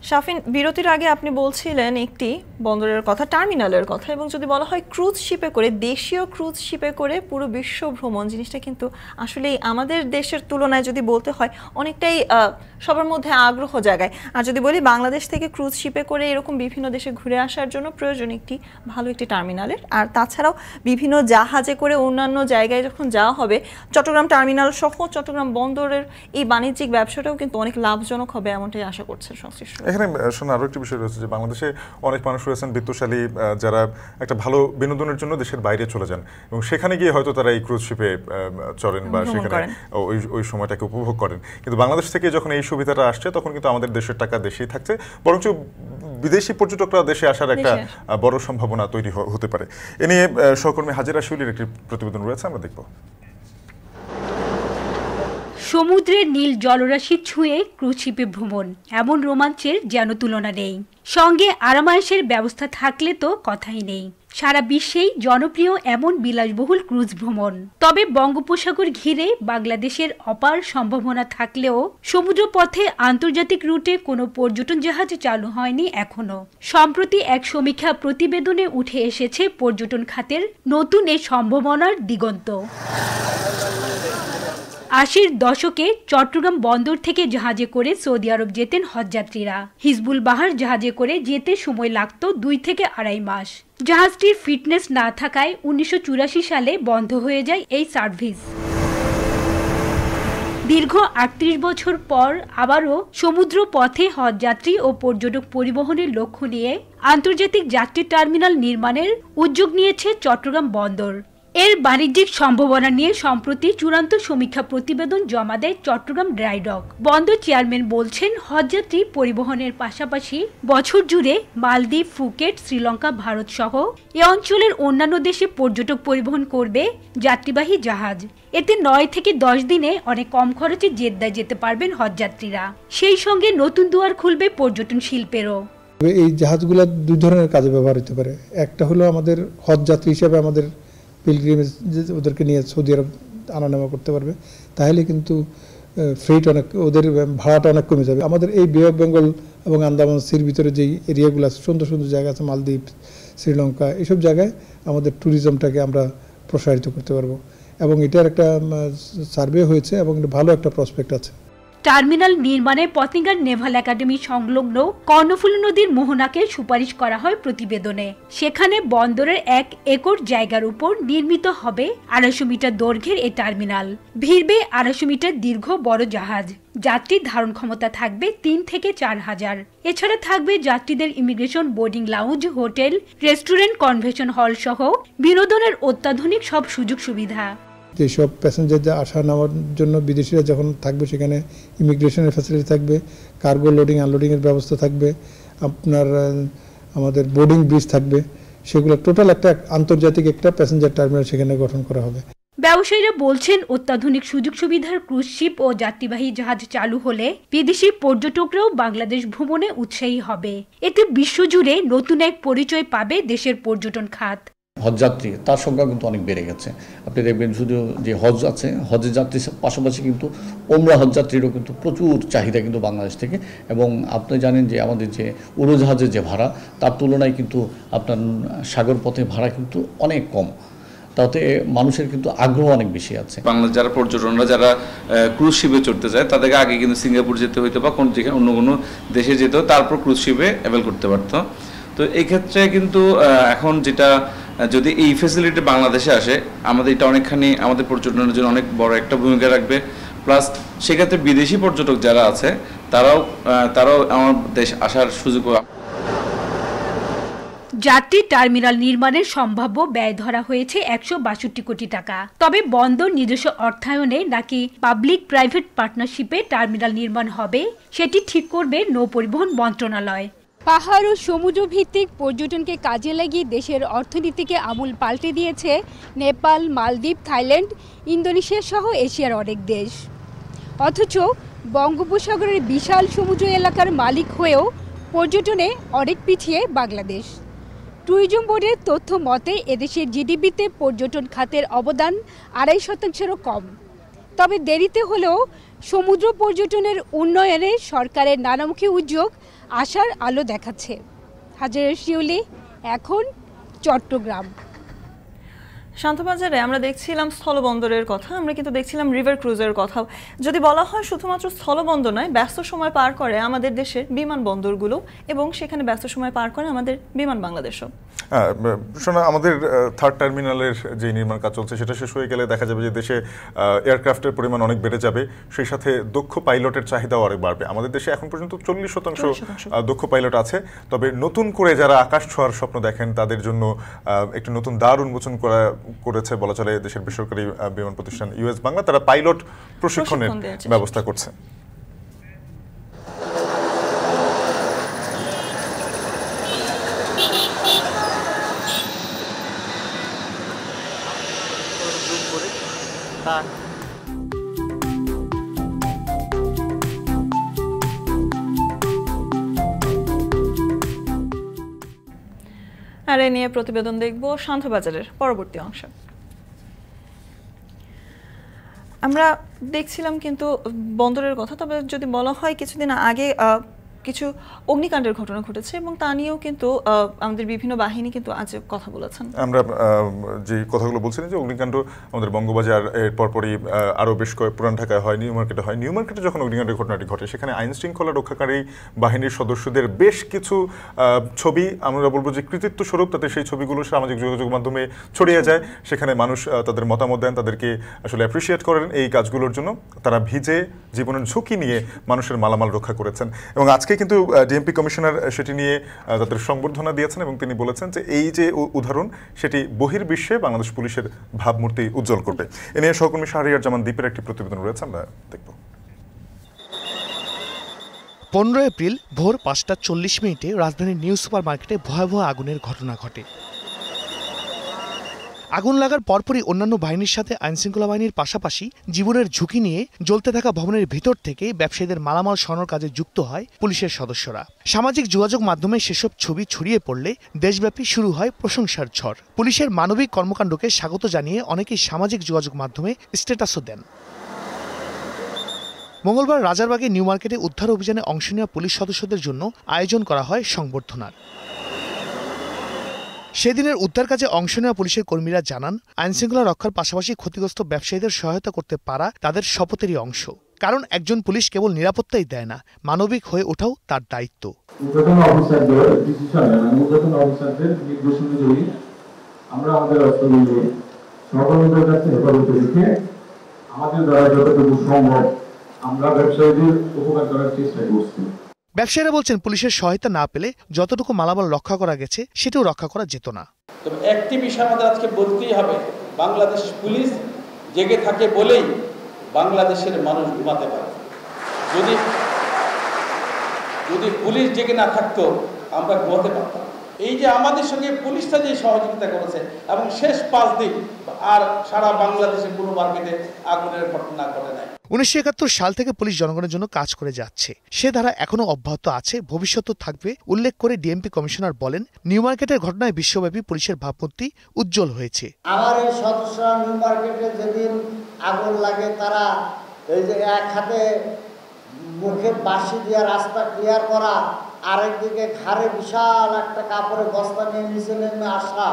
S5: শাফিন, বিরতির আগে আপনি বলছিলেন একটি বন্দরের কথা, টার্মিনালের কথা, এবং যদি বলা হয় ক্রুজ শিপে করে, দেশীয় ক্রুজ শিপে করে পুরো বিশ্ব ভ্রমণ, জিনিসটা কিন্তু আসলে আমাদের দেশের তুলনায় যদি বলতে হয় অনেকটাই সবার মধ্যে আগ্রহ জায়গায়। আর যদি বলি বাংলাদেশ থেকে ক্রুজ শিপে করে এরকম বিভিন্ন দেশে ঘুরে আসার জন্য প্রয়োজন একটি ভালো একটি টার্মিনালের। আর তাছাড়াও বিভিন্ন জাহাজে করে অন্যান্য জায়গায় যখন যাওয়া হবে, চট্টগ্রাম টার্মিনাল সহ চট্টগ্রাম বন্দরের এই বাণিজ্যিক ব্যবসাটাও কিন্তু অনেক লাভজনক হবে, এমনটাই আশা করছে সংশ্লিষ্ট।
S4: এখানে শোনা আরও একটি বিষয় রয়েছে যে বাংলাদেশে অনেক মানুষ রয়েছেন বিত্তশালী, যারা একটা ভালো বিনোদনের জন্য দেশের বাইরে চলে যান এবং সেখানে গিয়ে হয়তো তারা এই ক্রুজ শিপে চড়েন বা সেখানে ওই সময়টাকে উপভোগ করেন। কিন্তু বাংলাদেশ থেকে যখন এই সুবিধাটা আসছে তখন কিন্তু আমাদের দেশের টাকা দেশেই থাকছে, বরঞ্চ বিদেশি পর্যটকরা দেশে আসার একটা বড় সম্ভাবনা তৈরি হতে পারে। এ নিয়ে সহকর্মী হাজিরা শিউলির একটি প্রতিবেদন রয়েছে, আমরা দেখব।
S11: সমুদ্রের নীল জলরাশি ছুঁয়ে ক্রুজ শিপে ভ্রমণ, এমন রোমাঞ্চের যেন তুলনা নেই। সঙ্গে আরামায়েশের ব্যবস্থা থাকলে তো কথাই নেই। সারা বিশ্বেই জনপ্রিয় এমন বিলাসবহুল ক্রুজ ভ্রমণ। তবে বঙ্গোপসাগর ঘিরে বাংলাদেশের অপার সম্ভাবনা থাকলেও সমুদ্রপথে আন্তর্জাতিক রুটে কোনো পর্যটন জাহাজ চালু হয়নি এখনো। সম্প্রতি এক সমীক্ষা প্রতিবেদনে উঠে এসেছে পর্যটন খাতের নতুন এই সম্ভাবনার দিগন্ত। 80-র দশকে চট্টগ্রাম বন্দর থেকে জাহাজে করে সৌদি আরব যেতেন হজযাত্রীরা। হিজবুল বাহার জাহাজে করে যেতে সময় লাগত 2 থেকে 2.5 মাস। জাহাজটির ফিটনেস না থাকায় 1984 সালে বন্ধ হয়ে যায় এই সার্ভিস। দীর্ঘ 38 বছর পর আবারও সমুদ্র পথে হজযাত্রী ও পর্যটক পরিবহনের লক্ষ্য নিয়ে আন্তর্জাতিক যাত্রী টার্মিনাল নির্মাণের উদ্যোগ নিয়েছে চট্টগ্রাম বন্দর। এর বাণিজ্যিক সম্ভাবনা নিয়ে সম্প্রতি চূড়ান্ত সমীক্ষা প্রতিবেদন জমা দেয় চট্টগ্রাম ড্রাইডক। বন্দর চেয়ারম্যান বলছেন, হজযাত্রী পরিবহনের পাশাপাশি বছর জুড়ে মালদ্বীপ, ফুকেট, শ্রীলঙ্কা, ভারত সহ এ অঞ্চলের অন্যান্য দেশে পর্যটক পরিবহন করবে যাত্রীবাহী জাহাজ। এতে 9 থেকে 10 দিনে অনেক কম খরচে জেদ্দায় যেতে পারবেন হজযাত্রীরা। সেই সঙ্গে নতুন দুয়ার খুলবে পর্যটন শিল্পেরও।
S12: এই জাহাজগুলো 2 ধরনের কাজে ব্যবহার হতে পারে। একটা হলো আমাদের হজযাত্রী হিসেবে আমাদের পিলগ্রিমেজ ওদেরকে নিয়ে সৌদি আরব আনা নেওয়া করতে পারবে, তাহলে কিন্তু ফ্রেট অনেক, ওদের ভাড়াটা অনেক কমে যাবে। আমাদের এই বে অফ বেঙ্গল এবং আন্দামান সির ভিতরে যেই এরিয়াগুলো আছে, সুন্দর সুন্দর জায়গা আছে, মালদ্বীপ, শ্রীলঙ্কা, এসব জায়গায় আমাদের ট্যুরিজমটাকে আমরা প্রসারিত করতে পারবো। এবং এটার একটা সার্ভে হয়েছে এবং ভালো একটা প্রসপেক্ট আছে।
S11: টার্মিনাল নির্মাণে পতেঙ্গার নেভাল একাডেমি সংলগ্ন কর্ণফুলী নদীর মোহনাকে সুপারিশ করা হয় প্রতিবেদনে। সেখানে বন্দরের 1 একর জায়গার উপর নির্মিত হবে 250 মিটার দৈর্ঘ্যের এই টার্মিনাল। ভিড়বে 250 মিটার দীর্ঘ বড় জাহাজ। যাত্রীর ধারণ ক্ষমতা থাকবে 3 থেকে 4 হাজার। এছাড়া থাকবে যাত্রীদের immigration, boarding lounge, hotel, restaurant, convention hall সহ বিনোদনের অত্যাধুনিক সব সুযোগ সুবিধা।
S12: যেসব প্যাসেঞ্জারদের আসা নেওয়ার জন্য বিদেশিরা যখন থাকবে, সেখানে ইমিগ্রেশনের ফ্যাসিলিটি থাকবে, কার্গো লোডিং আনলোডিংয়ের ব্যবস্থা থাকবে, আপনার আমাদের বোর্ডিং ব্রিজ থাকবে, সেগুলো টোটাল একটা আন্তর্জাতিক একটা প্যাসেঞ্জার টার্মিনাল সেখানে গঠন করা হবে।
S11: ব্যবসায়ীরা বলছেন, অত্যাধুনিক সুযোগ সুবিধার ক্রুজ শিপ ও যাত্রীবাহী জাহাজ চালু হলে বিদেশি পর্যটকরাও বাংলাদেশ ভ্রমণে উৎসাহী হবে। এতে বিশ্বজুড়ে নতুন এক পরিচয় পাবে দেশের পর্যটন খাত।
S13: হজযাত্রী তার সংখ্যা কিন্তু অনেক বেড়ে গেছে। আপনি দেখবেন শুধু যে হজ আছে, হজের যাত্রীর পাশাপাশি কিন্তু ওমরা হজযাত্রীরও কিন্তু প্রচুর চাহিদা কিন্তু বাংলাদেশ থেকে। এবং আপনি জানেন যে আমাদের যে উড়োজাহাজের যে ভাড়া, তার তুলনায় কিন্তু আপনার সাগর পথে ভাড়া কিন্তু অনেক কম। তাতে মানুষের কিন্তু আগ্রহ অনেক বেশি আছে।
S14: বাংলাদেশ যারা পর্যটনরা যারা ক্রুজ শিপে চড়তে যায়, তাদেরকে আগে কিন্তু সিঙ্গাপুর যেতে হইতো বা যেখানে অন্য কোনো দেশে যেত, তারপর ক্রুজ শিপে অ্যাভেল করতে পারতো। তো এই ক্ষেত্রে কিন্তু এখন যেটা, যদি এই ফ্যাসিলিটি বাংলাদেশে আসে, আমাদের এটা অনেকখানি আমাদের পর্যটনের জন্য অনেক বড় একটা ভূমিকা রাখবে। প্লাস সেক্ষেত্রে বিদেশি পর্যটক যারা আছে তারাও আমার দেশ আসার সুযোগ পাবে।
S11: যাত্রী টার্মিনাল নির্মাণের সম্ভাব্য ব্যয় ধরা হয়েছে 162 কোটি টাকা। তবে বন্দর নিজস্ব অর্থায়নে নাকি পাবলিক প্রাইভেট পার্টনারশিপে টার্মিনাল নির্মাণ হবে সেটি ঠিক করবে নৌ পরিবহন মন্ত্রণালয়। পাহাড় ও সমুদ্র ভিত্তিক পর্যটনকে কাজে লাগিয়ে দেশের অর্থনীতিকে আমূল পাল্টে দিয়েছে নেপাল, মালদ্বীপ, থাইল্যান্ড, ইন্দোনেশিয়া সহ এশিয়ার অনেক দেশ। অথচ বঙ্গোপসাগরের বিশাল সমুদ্র এলাকার মালিক হয়েও পর্যটনে অনেক পিছিয়ে বাংলাদেশ। ট্যুরিজম বোর্ডের তথ্য মতে এদেশের জিডিপিতে পর্যটন খাতের অবদান 2.5%-এরও কম। তবে দেরিতে হলেও সমুদ্র পর্যটনের উন্নয়নে সরকারের নানামুখী উদ্যোগ আশার আলো দেখাচ্ছে। হাজার শিউলি, এখন চট্টগ্রাম।
S5: শান্তবাজারে আমরা দেখছিলাম স্থলবন্দরের কথা, আমরা কিন্তু দেখছিলাম রিভার ক্রুজের কথাও। যদি বলা হয় শুধুমাত্র স্থলবন্দর নয়, ব্যস্ত সময় পার করে আমাদের দেশের বিমানবন্দরগুলো এবং সেখানে ব্যস্ত সময় পার করে আমাদের বিমান বাংলাদেশও।
S4: শোনা, আমাদের থার্ড টার্মিনালের যে নির্মাণ কাজ চলছে সেটা শেষ হয়ে গেলে দেখা যাবে যে দেশে এয়ারক্রাফটের পরিমাণ অনেক বেড়ে যাবে, সেই সাথে দক্ষ পাইলটের চাহিদাও অনেক বাড়বে। আমাদের দেশে এখন পর্যন্ত 40% দক্ষ পাইলট আছে, তবে নতুন করে যারা আকাশ ছোঁয়ার স্বপ্ন দেখেন তাদের জন্য একটি নতুন দ্বার উন্মোচন করেছে বলা চলে দেশের বেসরকারি বিমান প্রতিষ্ঠান ইউএস বাংলা। তারা পাইলট প্রশিক্ষণের ব্যবস্থা করছে।
S5: আর এ নিয়ে প্রতিবেদন দেখব সান্ধ্য বাজারের পরবর্তী অংশ। আমরা দেখছিলাম কিন্তু বন্দরের কথা, তবে যদি বলা হয় কিছুদিন আগে কিছু অগ্নিকাণ্ডের ঘটনা ঘটেছে এবং তা নিয়েও কিন্তু আমাদের বিভিন্ন বাহিনী কিন্তু আজ কথা বলেছেন। আমরা
S4: যে কথাগুলো বলছিলাম যে অগ্নিকাণ্ড আমাদের বঙ্গবাজার এর পরপরই আরও বেশ পুরান ঢাকায় হয়, নিউ মার্কেটে হয়। নিউ মার্কেটে যখন অগ্নিকাণ্ডের ঘটনাটি ঘটে সেখানে আইন শৃঙ্খলা রক্ষাকারী বাহিনীর সদস্যদের বেশ কিছু ছবি আমরা বলবো যে কৃতিত্ব স্বরূপ, তাতে সেই ছবিগুলো সামাজিক যোগাযোগ মাধ্যমে ছড়িয়ে যায়। সেখানে মানুষ তাদের মতামত দেন, তাদেরকে আসলে অ্যাপ্রিসিয়েট করেন এই কাজগুলোর জন্য। তারা ভিজে জীবনের ঝুঁকি নিয়ে মানুষের মালামাল রক্ষা করেছেন এবং আজকে কিন্তু ডিএমপি কমিশনার সেটি নিয়ে তাদের সংবর্ধনা দিয়েছেন এবং তিনি বলেছেন যে এই যে উদাহরণ সেটি বহির্বিশ্বে বাংলাদেশ পুলিশের ভাবমূর্তি উজ্জ্বল করবে। এ নিয়ে সহকর্মী শাহরিয়ার জামান দ্বীপের একটি প্রতিবেদন রয়েছে, আমরা দেখব।
S15: 15 এপ্রিল ভোর 5:40 রাজধানীর নিউ সুপার মার্কেটে ভয়াবহ আগুনের ঘটনা ঘটে। আগুন লাগার পরপরই অন্যান্য বাহিনীর সাথে আইনশৃঙ্খলা বাহিনীর পাশাপাশি জীবনের ঝুঁকি নিয়ে জ্বলতে থাকা ভবনের ভিতর থেকে ব্যবসায়ীদের মালামাল সরানোর কাজে যুক্ত হয় পুলিশের সদস্যরা। সামাজিক যোগাযোগ মাধ্যমে সেসব ছবি ছড়িয়ে পড়লে দেশব্যাপী শুরু হয় প্রশংসার ঝড়। পুলিশের মানবিক কর্মকাণ্ডকে স্বাগত জানিয়ে অনেকেই সামাজিক যোগাযোগ মাধ্যমে স্ট্যাটাসও দেন। মঙ্গলবার রাজারবাগে নিউ মার্কেটে উদ্ধার অভিযানে অংশ নেওয়া পুলিশ সদস্যদের জন্য আয়োজন করা হয় সংবর্ধনার। সেদিনের উদ্ধার কাজে অংশ নেওয়া পুলিশের কর্মীরা জানান, আইনশৃঙ্খলা রক্ষার পাশাপাশি ক্ষতিগ্রস্ত ব্যবসায়ীদের সহায়তা করতে পারা তাদের শপথেরই অংশ। কারণ একজন পুলিশ কেবল নিরাপত্তাই দেয় না, মানবিক হয়ে ওঠাও তার দায়িত্ব।
S16: আমরা আমাদের অস্ত্রগুলো সকলের কাছে হেফাজতে রেখে আমাদের দ্বারা যতটুকু সম্ভব আমরা ব্যবসায়ীদের উপকার করার চেষ্টা করছি।
S15: ব্যবসায়ীরা বলছেন পুলিশের সহায়তা না পেলে যতটুকু মালামাল রক্ষা করা গেছে সেটাও রক্ষা করা যেত না।
S17: তবে একটি বিষয় আমাদের আজকে বলতেই হবে, বাংলাদেশ পুলিশ জেগে থাকে বলেই বাংলাদেশের মানুষ ঘুমাতে পারে। যদি পুলিশ জেগে না থাকতো আমরা ঘুমাতে পারতাম। এই যে আমাদের সঙ্গে পুলিশটা যে সহযোগিতা করেছে এবং শেষ 5 দিন আর সারা বাংলাদেশে পুরো মার্কেটে আগুনের ঘটনা ঘটে নাই।
S15: 1971 সাল থেকে পুলিশ জনগণের জন্য কাজ করে যাচ্ছে, সে ধারা এখনো অব্যাহত আছে, ভবিষ্যতেও থাকবে উল্লেখ করে ডিএমপি কমিশনার বলেন, নিউ মার্কেটের ঘটনায় বিশ্বব্যাপী পুলিশের ভাবমূর্তি উজ্জ্বল হয়েছে।
S18: আমার এই সদস্যরা নিউ মার্কেটে যেদিন আগুন লাগে তারা এই যে এক হাতে মুখে বাঁশি দিয়ে রাস্তা ক্লিয়ার করা, আরেকদিকে ঘাড়ে বিশাল একটা কাপড়ের বস্তা নিয়ে নিচে নেমে আসা,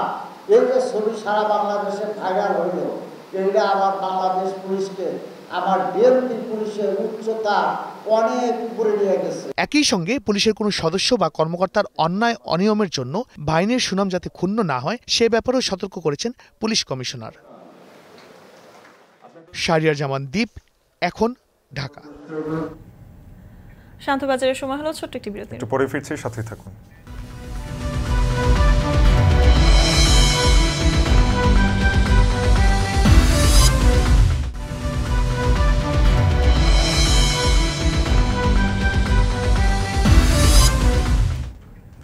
S18: এই যে ছবি সারা বাংলাদেশে ভাইরাল হইল, এইটা আমার বাংলাদেশ পুলিশকে, আমার ডিএমপি পুলিশের উচ্চতা অনেক উপরে নিয়ে গেছে।
S15: একই সঙ্গে পুলিশের কোনো সদস্য বা কর্মকর্তার অন্যায় অনিয়মের জন্য বাহিনীর সুনাম যাতে ক্ষুণ্ণ না হয় সে ব্যাপারেও সতর্ক করেছেন পুলিশ কমিশনার। শাহরিয়ার জামান দ্বীপ, এখন, ঢাকা।
S5: শান্তবাজারের সময় হলো ছোট্ট একটি বিরতি,
S4: একটু পরে ফিরছি, সাথে থাকুন।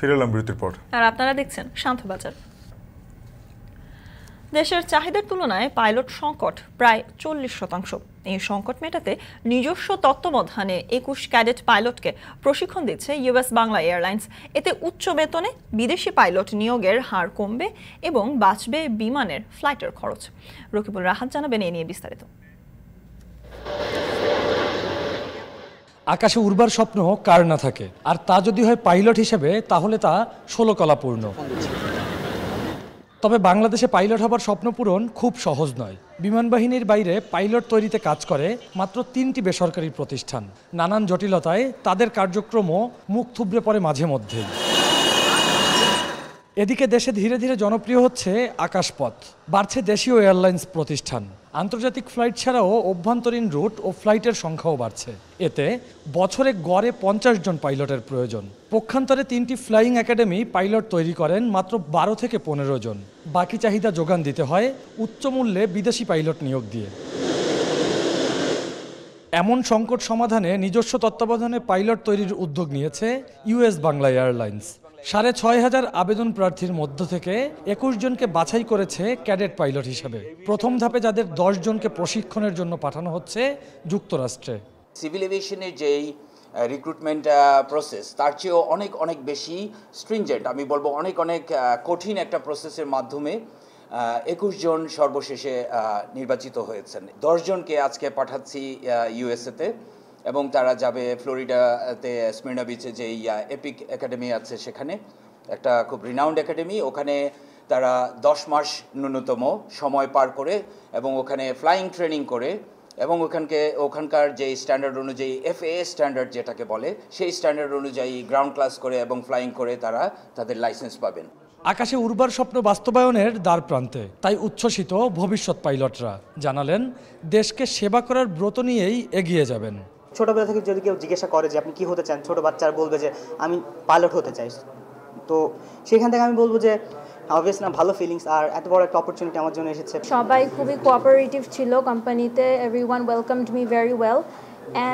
S4: ফিরে এলাম বিরতির পর।
S5: আর আপনারা দেখছেন শান্ত বাজার। দেশের চাহিদার তুলনায় পাইলট সংকট প্রায় 40%। এই সংকট মেটাতে নিজস্ব তত্ত্বাবধানে 21 ক্যাডেট পাইলটকে প্রশিক্ষণ দিচ্ছে ইউএস বাংলা এয়ারলাইন্স। এতে উচ্চ বেতনে বিদেশি পাইলট নিয়োগের হার কমবে এবং বাঁচবে বিমানের ফ্লাইটের খরচ। রকিবুল রাহাত জানাবেন এ নিয়ে বিস্তারিত।
S2: আকাশে উড়বার স্বপ্ন কার না থাকে, আর তা যদি হয় পাইলট হিসেবে তাহলে তা 16 কলাপূর্ণ। তবে বাংলাদেশে পাইলট হবার স্বপ্ন পূরণ খুব সহজ নয়। বিমান বাহিনীর বাইরে পাইলট তৈরিতে কাজ করে মাত্র 3টি বেসরকারি প্রতিষ্ঠান। নানান জটিলতায় তাদের কার্যক্রমও মুখ থুবড়ে পড়ে মাঝে মধ্যেই। এদিকে দেশে ধীরে ধীরে জনপ্রিয় হচ্ছে আকাশপথ, বাড়ছে দেশীয় এয়ারলাইন্স প্রতিষ্ঠান। আন্তর্জাতিক ফ্লাইট ছাড়াও অভ্যন্তরীণ রুট ও ফ্লাইটের সংখ্যাও বাড়ছে। এতে বছরে গড়ে 50 জন পাইলটের প্রয়োজন। পক্ষান্তরে 3টি ফ্লাইং একাডেমি পাইলট তৈরি করেন মাত্র 12 থেকে 15 জন। বাকি চাহিদা যোগান দিতে হয় উচ্চ মূল্যে বিদেশি পাইলট নিয়োগ দিয়ে। এমন সংকট সমাধানে নিজস্ব তত্ত্বাবধানে পাইলট তৈরির উদ্যোগ নিয়েছে ইউএস বাংলা এয়ারলাইন্স। 6500 আবেদন প্রার্থীর মধ্য থেকে 21 জনকে বাছাই করেছে ক্যাডেট পাইলট হিসেবে। প্রথম ধাপে যাদের 10 জনকে প্রশিক্ষণের জন্য পাঠানো হচ্ছে যুক্তরাষ্ট্রে।
S19: সিভিল এভিয়েশনের যেই রিক্রুটমেন্ট প্রসেস তার চেয়েও অনেক অনেক বেশি স্ট্রিনজেন্ট, আমি বলবো অনেক অনেক কঠিন একটা প্রসেসের মাধ্যমে 21 জন সর্বশেষে নির্বাচিত হয়েছেন। 10 জনকে আজকে পাঠাচ্ছি ইউএসএতে এবং তারা যাবে ফ্লোরিডাতে স্মির্না বিচে যে এপিক একাডেমি আছে, সেখানে একটা খুব রিনাউন্ড একাডেমি। ওখানে তারা 10 মাস ন্যূনতম সময় পার করে এবং ওখানে ফ্লাইং ট্রেনিং করে এবং ওখানকার যে স্ট্যান্ডার্ড অনুযায়ী FAA স্ট্যান্ডার্ড যেটাকে বলে সেই স্ট্যান্ডার্ড অনুযায়ী গ্রাউন্ড ক্লাস করে এবং ফ্লাইং করে তারা তাদের লাইসেন্স পাবেন।
S2: আকাশে উড়বার স্বপ্ন বাস্তবায়নের দ্বার প্রান্তে, তাই উচ্ছ্বসিত ভবিষ্যৎ পাইলটরা। জানালেন দেশকে সেবা করার ব্রত নিয়েই এগিয়ে যাবেন।
S20: ছোটবেলা থেকে যদি কেউ জিজ্ঞাসা করে যে আপনি কি হতে চান, ছোট বাচ্চারা বলবে যে আমি পাইলট হতে চাই। তো সেখান থেকে আমি বলবো যে অবভিয়াস না, ভালো ফিলিংস, আর এত বড় একটা অপরচুনিটি আমার জন্য এসেছে।
S21: সবাই খুবই কোঅপারেটিভ ছিল কোম্পানিতে। Everyone welcomed me very well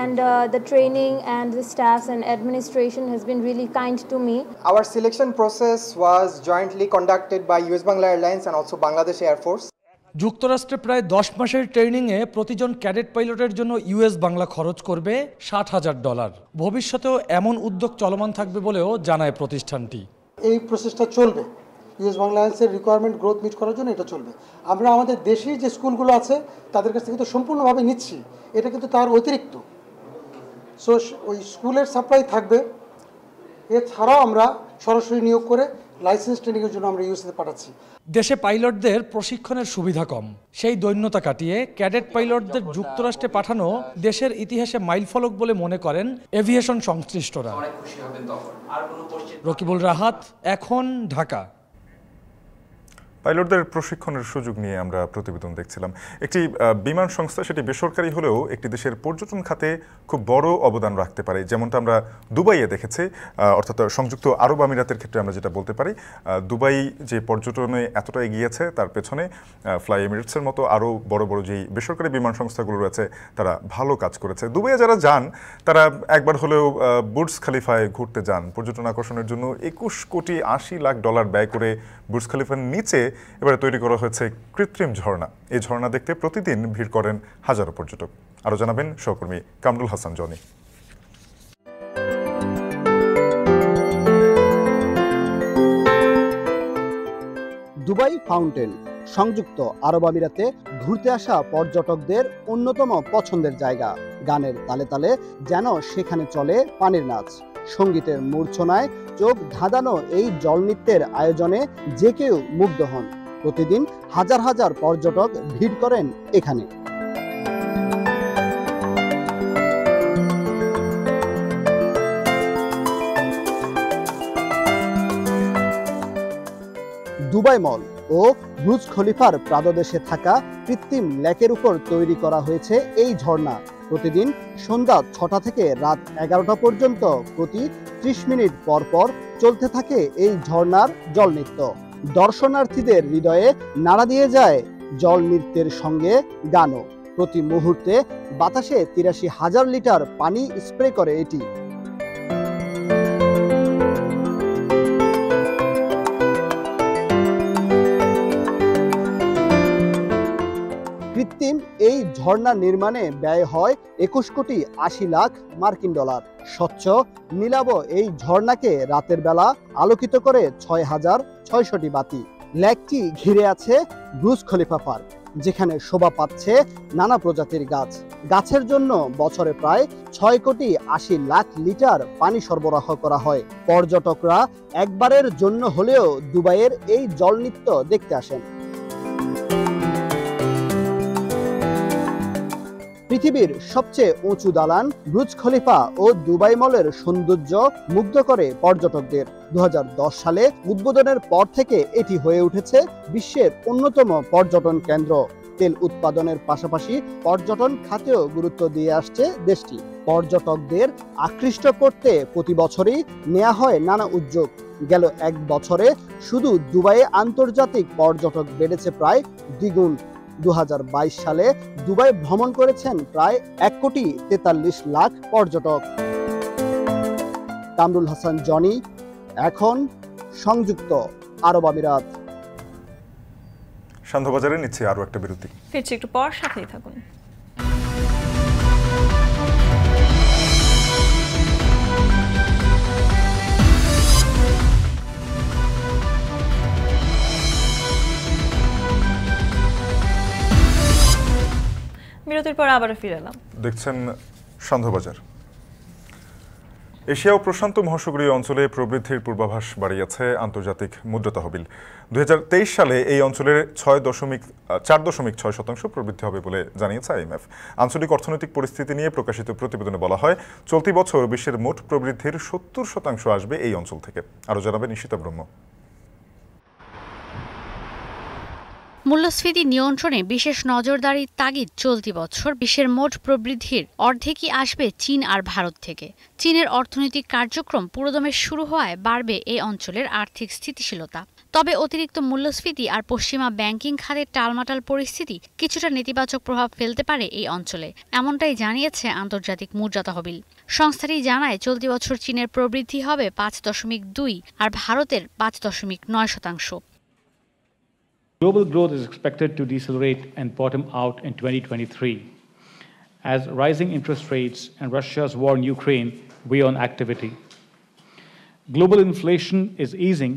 S21: and the training and the staff and administration has been really kind to me.
S25: Our selection process was jointly conducted by US Bangla Airlines and also Bangladesh Air Force.
S2: যুক্তরাষ্ট্রে প্রায় 10 মাসের ট্রেনিংয়ে প্রতিজন ক্যাডেট পাইলটের জন্য ইউএস বাংলা খরচ করবে $60,000। ভবিষ্যতেও এমন উদ্যোগ চলমান থাকবে বলেও জানায় প্রতিষ্ঠানটি।
S26: এই প্রসেসটা চলবে, ইউএস বাংলা এয়ারলাইন্সের রিকোয়ারমেন্ট গ্রোথ মিট করার জন্য এটা চলবে। আমরা আমাদের দেশি যে স্কুলগুলো আছে তাদের কাছ থেকে তো সম্পূর্ণভাবে নিচ্ছি, এটা কিন্তু তার অতিরিক্ত। সো ওই স্কুলের সাপ্লাই থাকবে, এছাড়াও আমরা সরাসরি নিয়োগ করে লাইসেন্স ট্রেনিংয়ের জন্য আমরা ইউএসএতে পাঠাচ্ছি।
S2: দেশে পাইলটদের প্রশিক্ষণের সুবিধা কম, সেই দৈন্যতা কাটিয়ে ক্যাডেট পাইলটদের যুক্তরাষ্ট্রে পাঠানো দেশের ইতিহাসে মাইলফলক বলে মনে করেন এভিয়েশন সংশ্লিষ্টরা। রকিবুল রাহাত, এখন, ঢাকা।
S4: পাইলটদের প্রশিক্ষণের সুযোগ নিয়ে আমরা প্রতিবেদন দেখছিলাম। একটি বিমান সংস্থা, সেটি বেসরকারি হলেও একটি দেশের পর্যটন খাতে খুব বড় অবদান রাখতে পারে, যেমনটা আমরা দুবাইয়ে দেখেছি, অর্থাৎ সংযুক্ত আরব আমিরাতের ক্ষেত্রে আমরা যেটা বলতে পারি। দুবাই যে পর্যটনে এতটা এগিয়েছে তার পেছনে ফ্লাই এমিরেটসের মতো আরও বড় বড় যেই বেসরকারি বিমান সংস্থাগুলো রয়েছে তারা ভালো কাজ করেছে। দুবাইয়ে যারা যান তারা একবার হলেও বুর্জ খলিফায় ঘুরতে যান। পর্যটন আকর্ষণের জন্য $21,80,00,000 ব্যয় করে বুর্জ খলিফার নিচে এবারে তৈরি করা হয়েছে কৃত্রিম ঝর্ণা। এই ঝর্ণা দেখতে প্রতিদিন ভিড় করেন হাজারো পর্যটক। আরও জানাবেন সহকর্মী Kamrul Hasan Johnny.
S27: Dubai fountain সংযুক্ত আরব আমিরাতে ঘুরতে আসা পর্যটকদের অন্যতম পছন্দের জায়গা। গানের তালে তালে যেন সেখানে চলে পানির নাচ। সঙ্গীতের মূর্ছনায় চোখ ধাঁধানো এই জলনৃত্যের আয়োজনে যে কেউ মুগ্ধ হন। প্রতিদিন হাজার হাজার পর্যটক ভিড় করেন এখানে। দুবাই মল ও বুর্জ খলিফার প্রাদদেশে থাকা কৃত্রিম লেকের উপর তৈরি করা হয়েছে এই ঝর্ণা। প্রতিদিন সন্ধ্যা 6টা থেকে রাত 11টা পর্যন্ত প্রতি 30 মিনিট পর পর চলতে থাকে এই ঝর্ণার জলনৃত্য। দর্শনার্থীদের হৃদয়ে নাড়া দিয়ে যায় জল নৃত্যের সঙ্গে গানও। প্রতি মুহূর্তে বাতাসে 83,000 লিটার পানি স্প্রে করে এটি। ঝর্ণা নির্মাণে ব্যয় হয় 21 কোটি 80 লাখ মার্কিন ডলার। স্বচ্ছ নীলাভ এই ঝর্ণাকে রাতের বেলা আলোকিত করে 6,600টি বাতি। লেকটি ঘিরে আছে ব্রুজ খলিফা পার্ক, যেখানে শোভা পাচ্ছে নানা প্রজাতির গাছ। গাছের জন্য বছরে প্রায় 6 কোটি 80 লাখ লিটার পানি সরবরাহ করা হয়। পর্যটকরা একবারের জন্য হলেও দুবাইয়ের এই জলনৃত্য দেখতে আসেন। পৃথিবীর সবচেয়ে উঁচু দালান ব্রুজ খলিফা ও দুবাই মলের সৌন্দর্য মুগ্ধ করে পর্যটকদের। 2010 সালে উদ্বোধনের পর থেকে এটি হয়ে উঠেছে বিশ্বের অন্যতম পর্যটন কেন্দ্র। তেল উৎপাদনের পাশাপাশি পর্যটন খাতেও গুরুত্ব দিয়ে আসছে দেশটি। পর্যটকদের আকৃষ্ট করতে প্রতি বছরই নেওয়া হয় নানা উদ্যোগ। গেল এক বছরে শুধু দুবাইয়ে আন্তর্জাতিক পর্যটক বেড়েছে প্রায় দ্বিগুণ। 2022 সালে দুবাই ভ্রমণ করেছেন প্রায় 1 কোটি 43 লাখ পর্যটক। কামরুল হাসান জনি, এখন সংযুক্ত আরব আমিরাত।
S4: সান্ধ্য বাজারে নিচ্ছে আরো একটা বিরতি,
S5: ফিরছি একটু পর, সাথেই থাকুন। বিরতির পর আবার ফিরে এলাম।
S4: দেখছেন সান্ধ্য বাজার। এশিয়া ও প্রশান্ত মহাসাগরীয় অঞ্চলে প্রবৃদ্ধির পূর্বাভাস বাড়িয়েছে আন্তর্জাতিক মুদ্রা তহবিল। 2023 সালে এই অঞ্চলের 4.6% প্রবৃদ্ধি হবে বলে জানিয়েছে IMF। আঞ্চলিক অর্থনৈতিক পরিস্থিতি নিয়ে প্রকাশিত প্রতিবেদনে বলা হয়, চলতি বছর বিশ্বের মোট প্রবৃদ্ধির 70% আসবে এই অঞ্চল থেকে। আরও জানাবেন ঈশিতা ব্রহ্ম।
S1: মূল্যস্ফীতি নিয়ন্ত্রণে বিশেষ নজরদারির তাগিদ চলতি বছর বিশ্বের মোট প্রবৃদ্ধির অর্ধেকই আসবে চীন আর ভারত থেকে। চীনের অর্থনৈতিক কার্যক্রম পুরোদমে শুরু হওয়ায় বাড়বে এই অঞ্চলের আর্থিক স্থিতিশীলতা। তবে অতিরিক্ত মূল্যস্ফীতি আর পশ্চিমা ব্যাংকিং খাতের টালমাটাল পরিস্থিতি কিছুটা নেতিবাচক প্রভাব ফেলতে পারে এই অঞ্চলে, এমনটাই জানিয়েছে আন্তর্জাতিক মুদ্রা তহবিল। সংস্থাটি জানায়, চলতি বছর চীনের প্রবৃদ্ধি হবে 5.2 আর ভারতের 5.9%।
S3: Global growth is expected to decelerate and bottom out in 2023 as rising interest rates and Russia's war in Ukraine weigh on activity. Global inflation is easing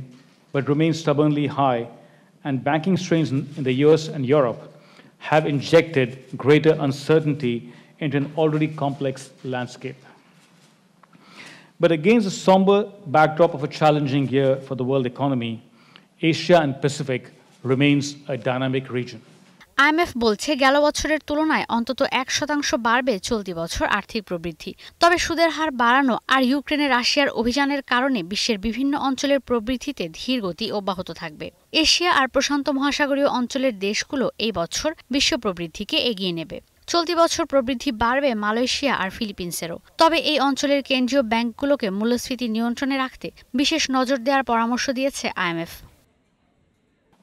S3: but remains stubbornly high, and banking strains in the US and Europe have injected greater uncertainty into an already complex landscape. But against a somber backdrop of a challenging year for the world economy, Asia and Pacific remains a dynamic region.
S1: IMF বলছে, গেল বছরের তুলনায় অন্তত 1% বাড়বে চলতি বছর আর্থিক প্রবৃদ্ধি। তবে সুদের হার বাড়ানো আর ইউক্রেনে রাশিয়ার অভিযানের কারণে বিশ্বের বিভিন্ন অঞ্চলের প্রবৃদ্ধিতে ধীর গতি অব্যাহত থাকবে। এশিয়া আর প্রশান্ত মহাসাগরীয় অঞ্চলের দেশগুলো এই বছর বিশ্ব প্রবৃদ্ধিকে এগিয়ে নেবে। চলতি বছর প্রবৃদ্ধি বাড়বে মালয়েশিয়া আর ফিলিপিন্সেরও। তবে এই অঞ্চলের কেন্দ্রীয় ব্যাংকগুলোকে মূল্যস্ফীতি নিয়ন্ত্রণে রাখতে বিশেষ নজর দেওয়ার পরামর্শ দিয়েছে IMF।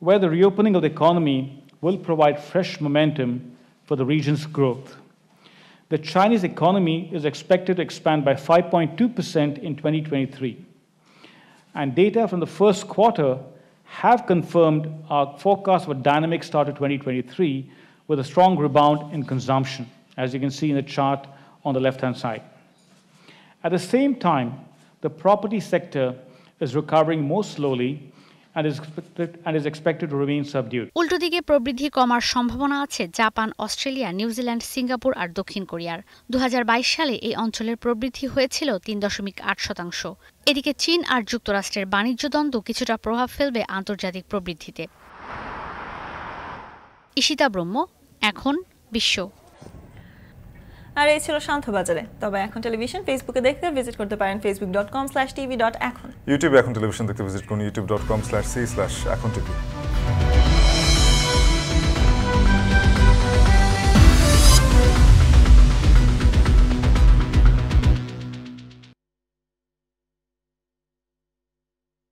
S3: Where the reopening of the economy will provide fresh momentum for the region's growth. The Chinese economy is expected to expand by 5.2% in 2023. And data from the first quarter have confirmed our forecast of a dynamic start to 2023 with a strong rebound in consumption, as you can see in the chart on the left-hand side. At the same time, the property sector is recovering more slowly and is expected to remain subdued.
S1: উল্টো দিকে প্রবৃদ্ধি কমার সম্ভাবনা আছে জাপান, অস্ট্রেলিয়া, নিউজিল্যান্ড, সিঙ্গাপুর আর দক্ষিণ কোরিয়ার। 2022 সালে এই অঞ্চলের প্রবৃদ্ধি হয়েছিল 3.8%। এদিকে চীন আর যুক্তরাষ্ট্রের বাণিজ্য দ্বন্দ্ব কিছুটা প্রভাব ফেলবে আন্তর্জাতিক প্রবৃদ্ধিতে। ঈশিতা ব্রহ্ম, এখন বিশ্ব।
S5: আর এই ছিল শান্ত বাজারে। তবে এখন টেলিভিশন ফেসবুকে দেখতে ভিজিট করতে পারেন facebook.com/tv.ekhon।
S4: ইউটিউবে এখন টেলিভিশন দেখতে ভিজিট করুন youtube.com/c/ekhon TV।